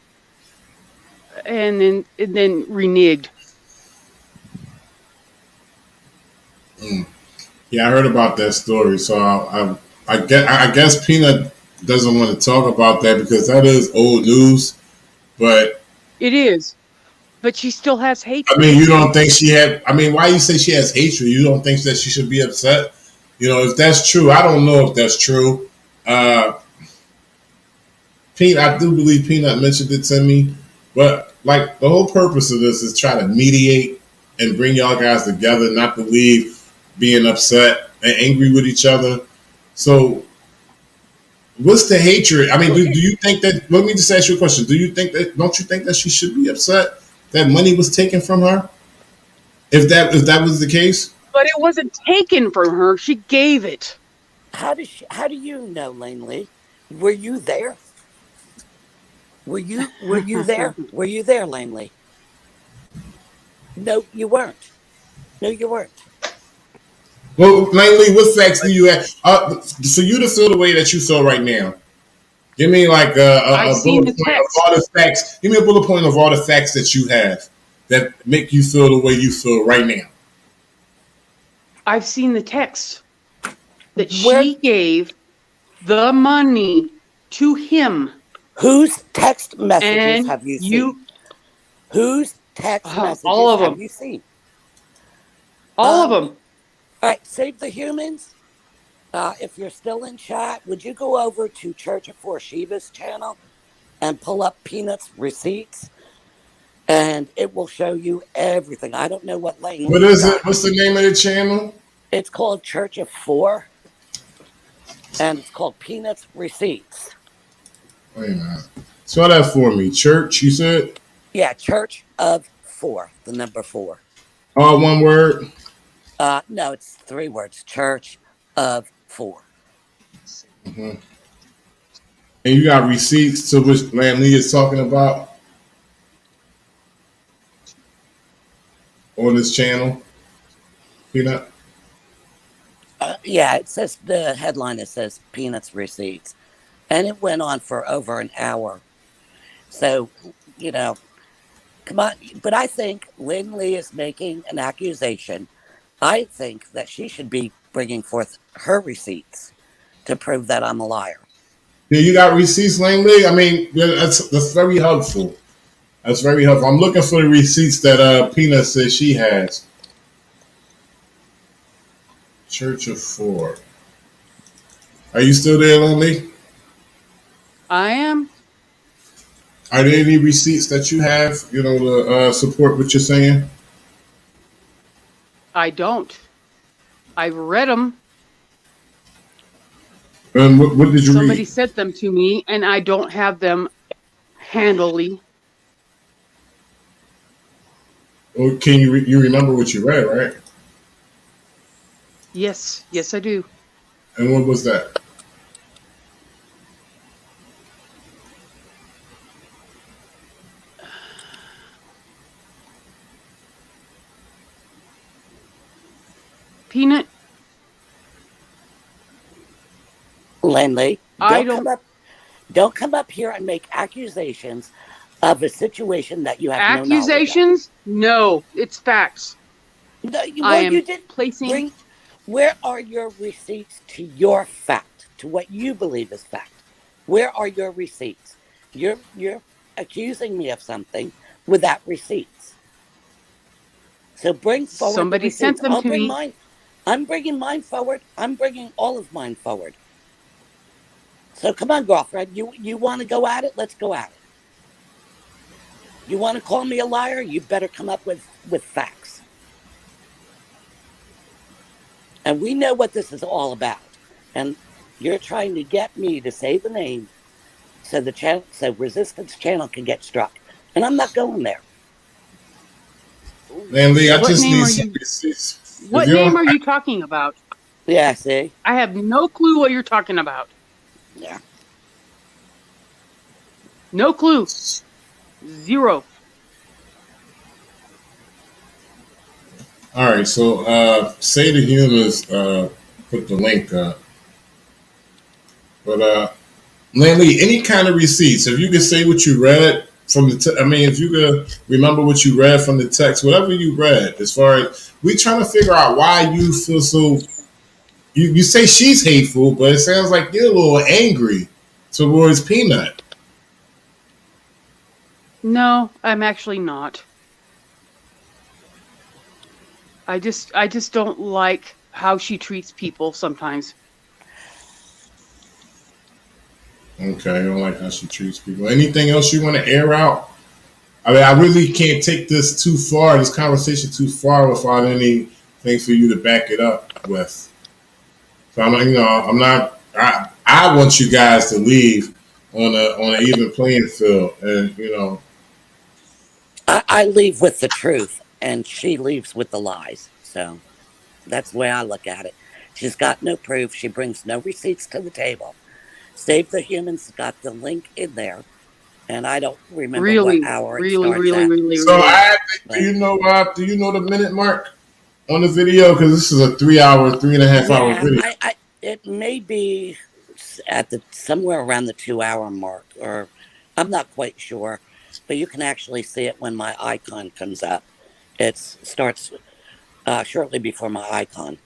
and then reneged.
Yeah, I heard about that story. So I guess Peanut doesn't want to talk about that because that is old news. But
It is, but she still has
I
hatred.
mean, you don't think she had? I mean, why you say she has hatred? You don't think that she should be upset? You know, if that's true, I don't know if that's true. Peanut, I do believe Peanut mentioned it to me, but like the whole purpose of this is try to mediate and bring y'all guys together, not to leave being upset and angry with each other. So, what's the hatred? I mean, do you think that? Let me just ask you a question. Do you think that? Don't you think that she should be upset that money was taken from her? If that was the case,
But it wasn't taken from her. She gave it.
How do you know, Lanlee? Were you there? Were you there? Were you there, Lanlee? No, you weren't. No, you weren't.
well, Lanlee, what facts do you have? For you to feel the way that you feel right now, give me like
I
a
seen
bullet
the
point of
text.
all the facts. Give me a bullet point of all the facts that you have that make you feel the way you feel right now.
I've seen the text that she gave the money to him.
Whose text messages
And
have you seen? Whose text
all
messages
of
have
them.
you seen?
All of them.
All right, Save the Humans. If you're still in chat, would you go over to Church of Four Shiva's channel and pull up Peanut's receipts? And it will show you everything. I don't know what Lang
What
Lee
is
got.
it? What's the name of the channel?
It's called Church of Four, and it's called Peanut's Receipts.
Wait a minute. Spell that for me. Church, you said?
Yeah, Church of Four, the number 4.
All one word?
No, it's 3 words. Church of Four.
Mm-hmm. And you got receipts to which Lanlee is talking about on this channel? Peanut?
Yeah, it says the headline. It says Peanuts Receipts, and it went on for over an hour. So, come on. But I think Lynn Lee is making an accusation. I think that she should be bringing forth her receipts to prove that I'm a liar.
Yeah, you got receipts, Lanlee? I mean, that's very helpful. That's very helpful. I'm looking for the receipts that Peanut says she has. Church of Four. Are you still there, Lanlee?
I am.
Are there any receipts that you have, to support what you're saying?
I don't. I've read them.
And what did you
Somebody
read?
sent them to me, and I don't have them handily.
Or can you remember what you read, right?
Yes, I do.
And what was that?
Peanut.
Lanlee,
I
don't come up here and make accusations of a situation that you have no knowledge of.
Accusations? No, it's facts. I
Well, you
am
did
placing.
bring. Where are your receipts to your fact, to what you believe is fact? Where are your receipts? You're accusing me of something without receipts. So bring forward the
Somebody sent
receipts.
them
I'll
to
bring
me.
mine. I'm bringing mine forward. I'm bringing all of mine forward. So come on, girlfriend. You want to go at it? Let's go at it. You want to call me a liar? You better come up with facts. And we know what this is all about. And you're trying to get me to say the name so the channel, so Resistance Channel can get struck. And I'm not going there.
Lanlee, I
What
just
name
need
are
some
you?
receipts. If
What
you
name
don't,
are you talking about?
Yeah, see?
I have no clue what you're talking about.
Yeah.
No clue. Zero.
all right. So, say the humans put the link up, but Lanlee, any kind of receipts. If you could say what you read from the, I mean, if you could remember what you read from the text, whatever you read, as far as we trying to figure out why you feel so. You say she's hateful, but it sounds like you're a little angry towards Peanut.
No, I'm actually not. I just don't like how she treats people sometimes.
Okay, I don't like how she treats people. Anything else you want to air out? I mean, I really can't take this too far, this conversation too far, without anything for you to back it up with. So I'm not. I want you guys to leave on an even playing field, and
I leave with the truth and she leaves with the lies. So that's the way I look at it. She's got no proof. She brings no receipts to the table. Save the Humans got the link in there. And I don't remember what
Really,
hour it
really,
starts
really,
at.
really,
So
really.
do you know? Do you know the minute mark on the video? Because this is a 3 hour, 3.5 hour
Yeah,
video.
it may be at the somewhere around the 2 hour mark, or I'm not quite sure, but you can actually see it when my icon comes up. It starts shortly before my icon.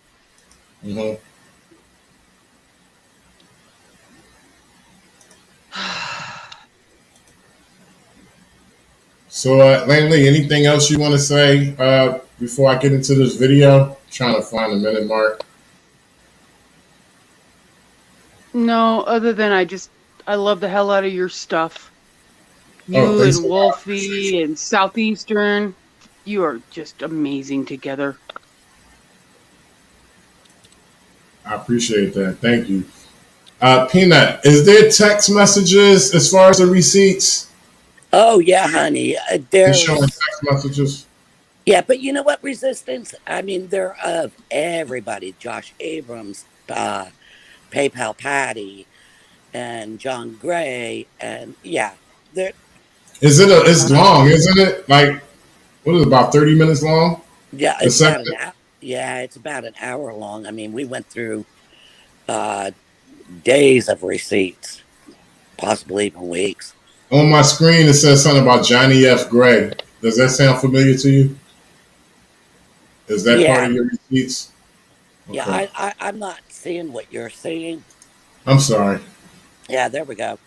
Mm-hmm. So, Langley, anything else you want to say before I get into this video? I'm trying to find the minute mark.
No, other than I love the hell out of your stuff.
Oh,
You
thanks
and
a lot. Appreciate you.
Wolfie and Southeastern, you are just amazing together.
I appreciate that. Thank you. Peanut, is there text messages as far as the receipts?
Oh yeah, honey.
It's showing
There's
text messages.
Yeah, but you know what, Resistance? I mean, they're of everybody. Josh Abrams, PayPal Patty, and John Gray, and yeah, they're
It's long, isn't it? Like, what is it, about 30 minutes long?
yeah,
A
it's about an
segment?
hour. Yeah, it's about an hour long. I mean, we went through uh, days of receipts, possibly even weeks.
On my screen, it says something about Johnny F. Gray. Does that sound familiar to you? Is that part
Yeah,
of your receipts?
yeah.
Okay.
I'm not seeing what you're seeing.
I'm sorry.
Yeah, there we go.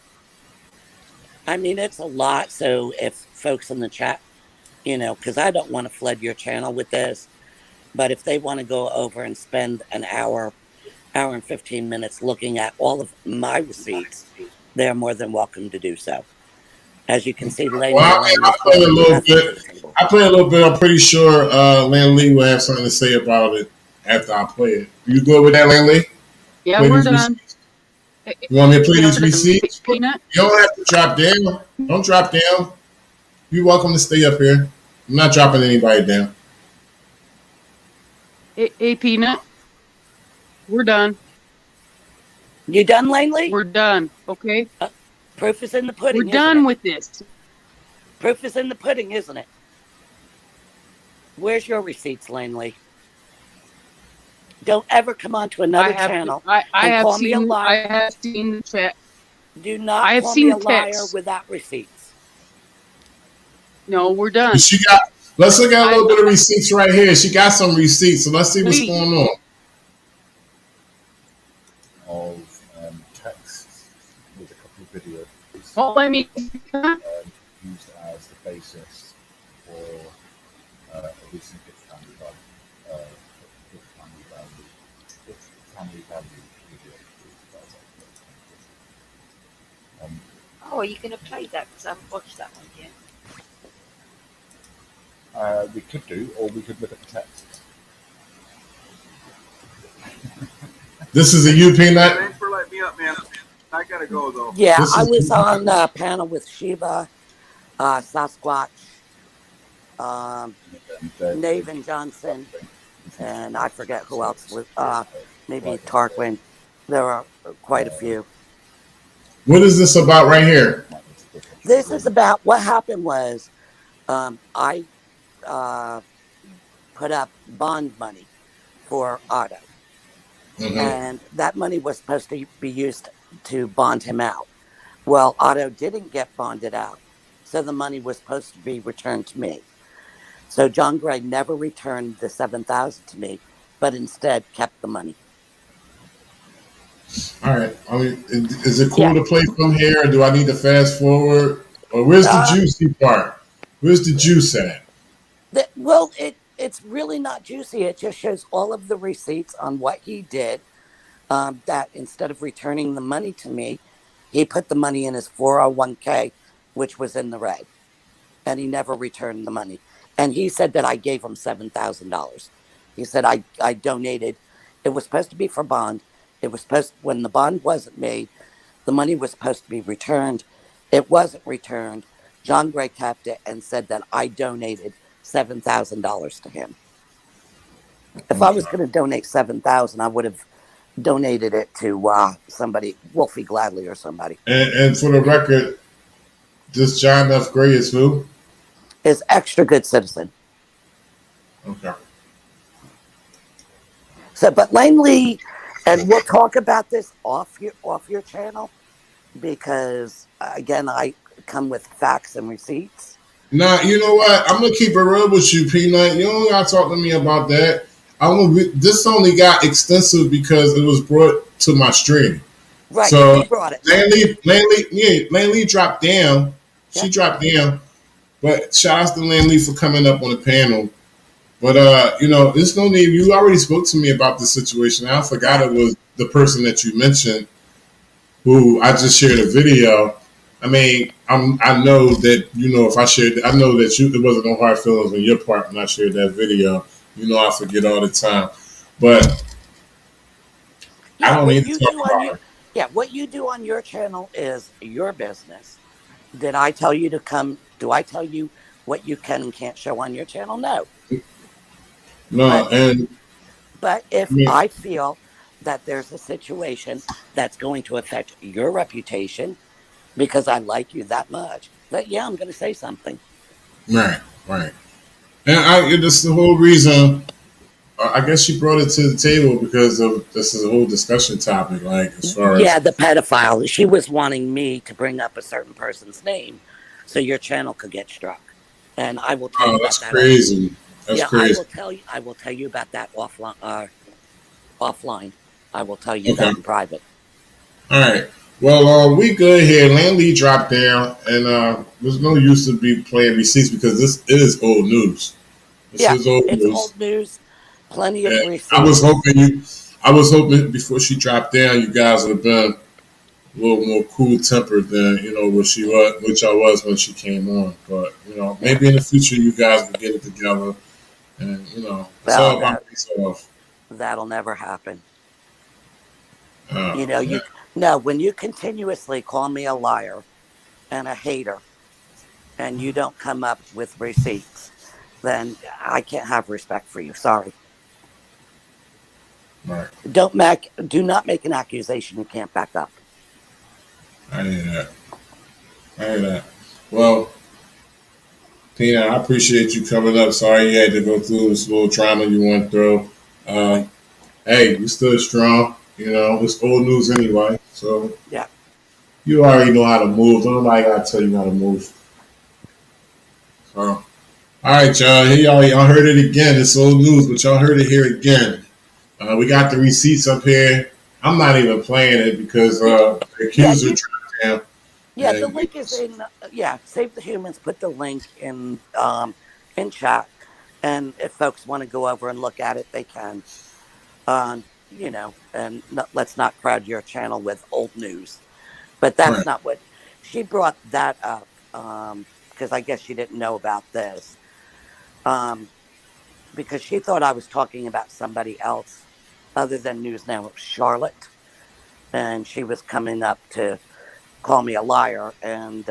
I mean, it's a lot. So if folks in the chat, because I don't want to flood your channel with this, but if they want to go over and spend an hour and 15 minutes looking at all of my receipts, they're more than welcome to do so. As you can see, Lanlee
Well,
Lang
I
is
play a
putting
little
nothing to
bit.
the table.
I play a little bit. I'm pretty sure Lanlee will have something to say about it after I play it. You good with that, Lanlee?
Yeah,
Play
we're
these
done.
receipts. You want me to play
Yeah,
these
we're done.
receipts?
Peanut?
You don't have to drop down. Don't drop down. You're welcome to stay up here. I'm not dropping anybody down.
Hey, Peanut, we're done.
You done, Lanlee?
We're done, okay?
Proof is in the
We're
pudding, isn't
done
it?
with this.
Proof is in the pudding, isn't it? Where's your receipts, Lanlee? Don't ever come onto another channel
I
and
have
call me a
seen I
liar.
have seen the chat.
Do
I
not
have
call me
seen
a
the
liar
text.
without receipts.
No, we're done.
Let's look at a little bit of receipts right here. She got some receipts, so let's see what's going on.
Of texts with a couple of videos used as the basis for a recent family value video.
Oh, you can have played that because I haven't watched that one yet.
We could do, or we could look at the text.
This is a you, Peanut?
Thanks for letting me up, man. I gotta go though.
Yeah, I was on a panel with Shiva, Sasquatch, Navin Johnson, and I forget who else was. Maybe Tarquin. There are quite a few.
What is this about right here?
This is about what happened was I put up bond money for Otto. Mm-hmm. And that money was supposed to be used to bond him out. Well, Otto didn't get bonded out, so the money was supposed to be returned to me. So John Gray never returned the $7,000 to me, but instead kept the money.
All right. I mean, is it cool to play from here, or do I need to fast forward? Or where's the juicy part? Where's the juice at?
Well, it's really not juicy. It just shows all of the receipts on what he did. That instead of returning the money to me, he put the money in his 401k, which was in the red, and he never returned the money. And he said that I gave him $7,000. He said I donated. It was supposed to be for bond. It was supposed, when the bond wasn't made, the money was supposed to be returned. It wasn't returned. John Gray kept it and said that I donated $7,000 to him. If I was going to donate $7,000, I would have donated it to somebody, Wolfie Gladley or somebody.
And for the record, this John F. Gray is who?
Is Extra Good Citizen.
Okay.
So, but Lanlee, and we'll talk about this off your channel, because again, I come with facts and receipts.
Nah, you know what? I'm gonna keep it real with you, Peanut. You don't gotta talk to me about that. This only got extensive because it was brought to my stream.
Right.
So
brought it.
Lanlee dropped down. She dropped down. But shout out to Lanlee for coming up on the panel. But there's no need. You already spoke to me about the situation. I forgot it was the person that you mentioned, who I just shared a video. I mean, I know that, if I shared, I know that it wasn't no hard feelings on your part when I shared that video. I forget all the time. But I don't need to talk about it.
What you do on your channel is your business. Did I tell you to come? Do I tell you what you can and can't show on your channel? No.
No,
but if I feel that there's a situation that's going to affect your reputation because I like you that much, that I'm going to say something.
Right. And that's the whole reason. I guess she brought it to the table because this is a whole discussion topic, like as far as
the pedophile. She was wanting me to bring up a certain person's name so your channel could get struck, and I will tell you about that.
Crazy. That's crazy.
I will tell you about that offline. I will tell you that in private.
All right. Well, we good here. Lanlee dropped down, and there's no use to be playing receipts because this is old news. This is old news.
Old news. Plenty of receipts.
I was hoping before she dropped down, you guys would have been a little more cool tempered than which I was when she came on. But maybe in the future you guys will get it together, and it's all about yourself.
That'll never happen. When you continuously call me a liar and a hater, and you don't come up with receipts, then I can't have respect for you. Sorry.
Right.
Do not make an accusation you can't back up.
I hear that. Well, Tina, I appreciate you coming up. Sorry you had to go through this little trauma you went through. Hey, you still strong. It's old news anyway. So you already know how to move. Nobody gotta tell you how to move. So All right, y'all. Here y'all heard it again. It's old news, but y'all heard it here again. We got the receipts up here. I'm not even playing it because the
Yeah,
accuser tracked down.
yeah. The
And
link is in. Yeah, Save the Humans put the link in chat, and if folks want to go over and look at it, they can. And let's not crowd your channel with old news. But that's
right.
not what she brought that up. Because I guess she didn't know about this. Um, because she thought I was talking about somebody else other than News Now Charlotte, and she was coming up to call me a liar, and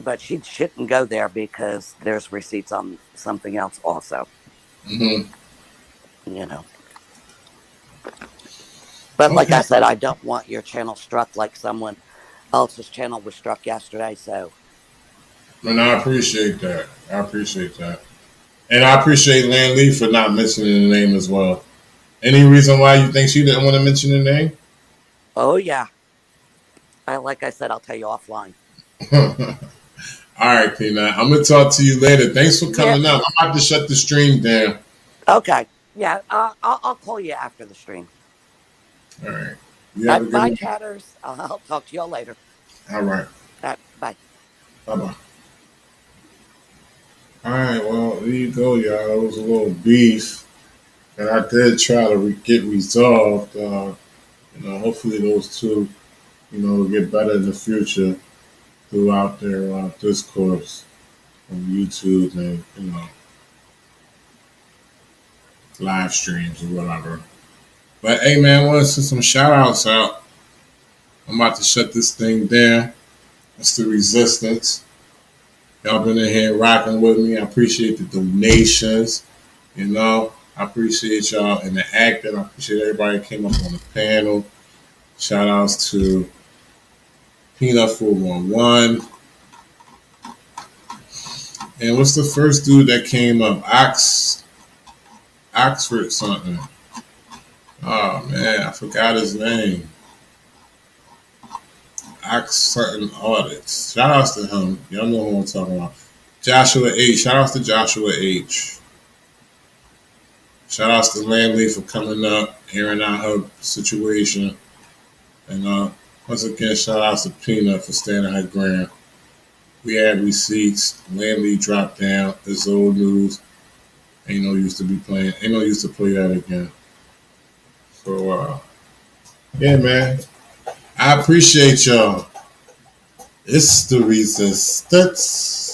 but she shouldn't go there because there's receipts on something else also.
Mm-hmm.
You know. But like
Okay.
I said, I don't want your channel struck like someone else's channel was struck yesterday. So,
And I appreciate that. I appreciate that. And I appreciate Lanlee for not mentioning the name as well. Any reason why you think she didn't want to mention the name?
oh yeah, like I said, I'll tell you offline.
All right, Peanut. I'm gonna talk to you later. Thanks for
Yeah.
coming up. I'm about to shut the stream down.
Okay. Yeah. I'll call you after the stream.
All right. You have a good
Bye,
one.
chatters. I'll talk to y'all later.
All right.
Bye.
Bye bye. All right. Well, there you go, y'all. It was a little beef, and I did try to get resolved. Hopefully those two, will get better in the future throughout their discourse on YouTube and live streams or whatever. But hey, man, I want to send some shout outs out. I'm about to shut this thing down. It's the resistance. Y'all been in here rocking with me. I appreciate the donations. I appreciate y'all and the acting. I appreciate everybody that came up on the panel. Shout outs to Peanut 411. And what's the first dude that came up? Oxford something. Oh man, I forgot his name. Ox something audits. Shout outs to him. Y'all know who I'm talking about. Joshua H. Shout outs to Joshua H. Shout outs to Lanlee for coming up, airing out her situation. And once again, shout outs to Peanut for standing her ground. We had receipts. Lanlee dropped down. This old news. Ain't no use to play that again. So yeah, man. I appreciate y'all. It's the resistance.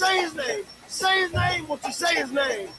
say his name? Say his name. Won't you say his name?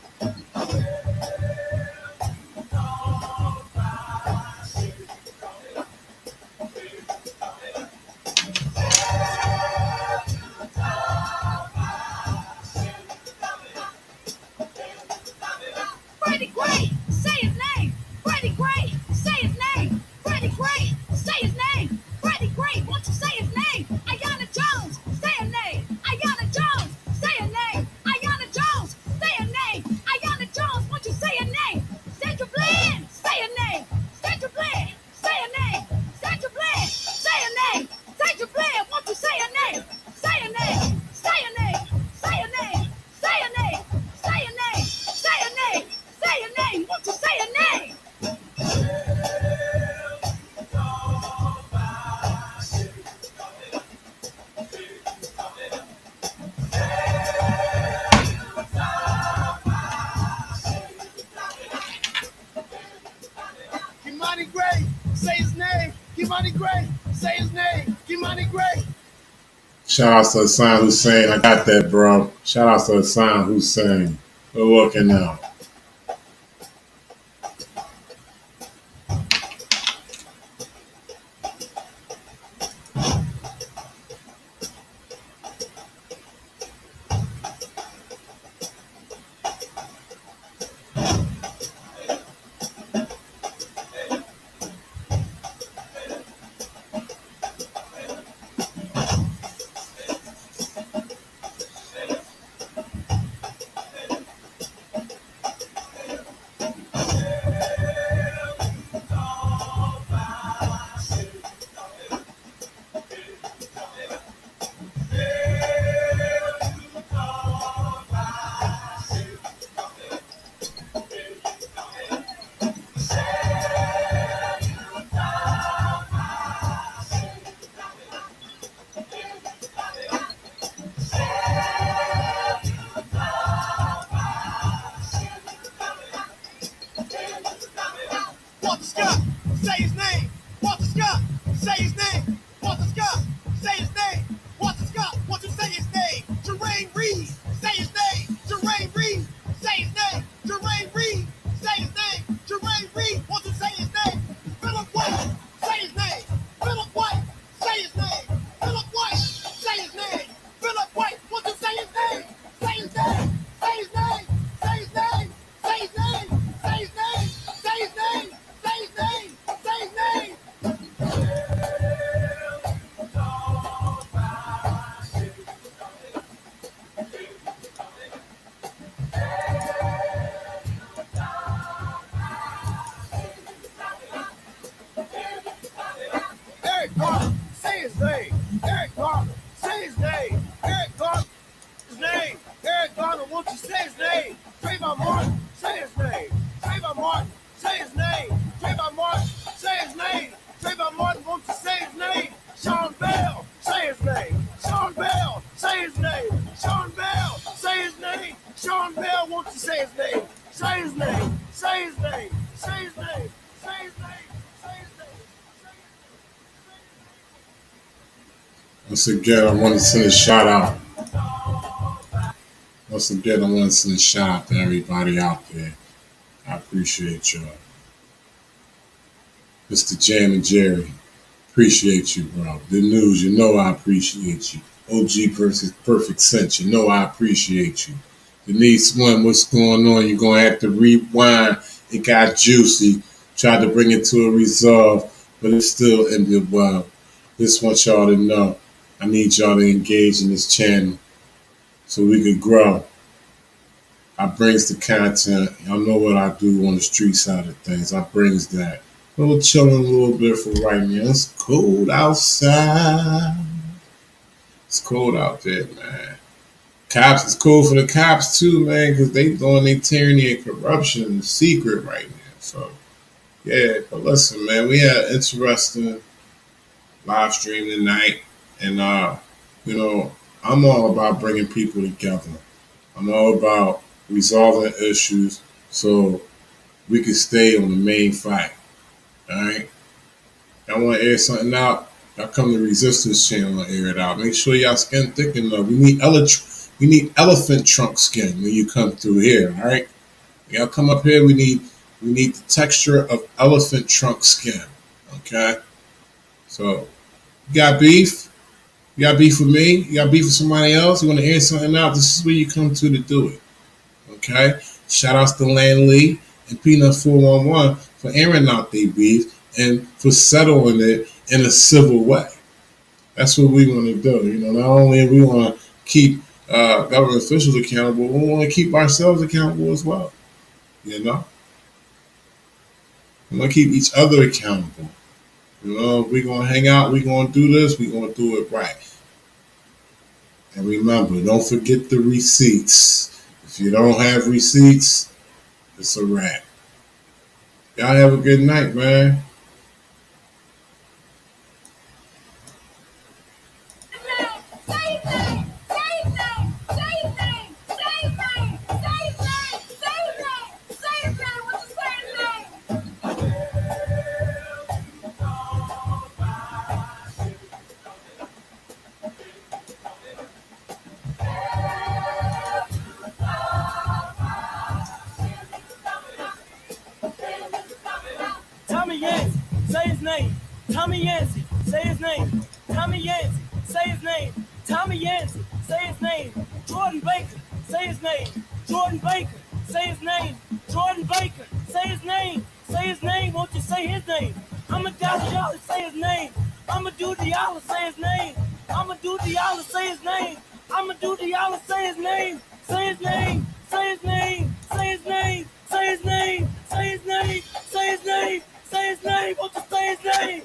Freddie Gray, say his name. Freddie Gray, say his name. Freddie Gray, say his name. Freddie Gray, won't you say his name? Ayanna Jones, say her name. Ayanna Jones, say her name. Ayanna Jones, say her name. Ayanna Jones, won't you say her name? Sandra Bland, say her name. Sandra Bland, say her name. Sandra Bland, say her name. Sandra Bland, won't you say her name? Say her name. Say her name. Say her name. Say her name. Say her name. Say her name. Say her name. Won't you say her name?
Kimani Gray, say his name. Kimani Gray, say his name. Kimani Gray.
Shout out to Hassan Hussein. I got that, bro. Shout out to Hassan Hussein. We're working now.
Walter Scott, say his name. Walter Scott, say his name. Walter Scott, say his name. Walter Scott, won't you say his name? Jermaine Reed, say his name. Jermaine Reed, say his name. Jermaine Reed, say his name. Jermaine Reed, won't you say his name? Philip White, say his name. Philip White, say his name. Philip White, say his name. Philip White, won't you say his name? Say his name. Say his name. Say his name. Say his name. Say his name. Say his name. Say his name. Say his name. Eric Garner, say his name. Eric Garner, say his name. Eric Garner, his name. Eric Garner, won't you say his name? Trayvon Martin, say his name. Trayvon Martin, say his name. Trayvon Martin, say his name. Trayvon Martin, won't you say his name? Sean Bell, say his name. Sean Bell, say his name. Sean Bell, say his name. Sean Bell, won't you say his name? Say his name. Say his name. Say his name. Say his name. Say his name.
Once again, I want to send a shout out. Once again, I want to send a shout out to everybody out there. I appreciate y'all. Mr. Jam and Jerry, appreciate you, bro. The news, you know I appreciate you. OG Perfect Sense, you know I appreciate you. Denise One, what's going on? You're going to have to rewind. It got juicy. Tried to bring it to a resolve, but it's still ended well. Just want y'all to know. I need y'all to engage in this channel so we can grow. I brings the content. Y'all know what I do on the street side of things. I brings that. A little chilling a little bit for right now. It's cold outside. It's cold out there, man. Cops, it's cool for the cops too, man, because they doing their tyranny and corruption in secret right now. So, yeah, but listen, man, we had an interesting live stream tonight. And, you know, I'm all about bringing people together. I'm all about resolving issues so we can stay on the main fight. All right? Y'all want to air something out? Y'all come to Resistance channel and air it out. Make sure y'all skin thick enough. We need We need elephant trunk skin when you come through here. All right, y'all come up here. We need the texture of elephant trunk skin. Okay, so you got beef. You got beef with me. You got beef with somebody else. You want to air something out. This is where you come to do it. Okay. Shout outs to Lanlee and Peanut 411 for airing out their beef and for settling it in a civil way. That's what we want to do. You know, not only we want to keep government officials accountable, we want to keep ourselves accountable as well. You know, we want to keep each other accountable. You know, if we're gonna hang out, we're gonna do this, we're gonna do it right. And remember, don't forget the receipts. If you don't have receipts, it's a wrap. Y'all have a good night, man.
Tommy Yancey, say his name. Tommy Yancey, say his name. Tommy Yancey, say his name. Tommy Yancey, say his name. Jordan Baker, say his name. Jordan Baker, say his name. Jordan Baker, say his name. Say his name, won't you say his name? I'ma Diallo, say his name. I'ma do Diallo, say his name. I'ma do Diallo, say his name. I'ma do Diallo, say his name. Say his name, say his name, say his name, say his name, say his name, say his name, say his name, won't you say his name?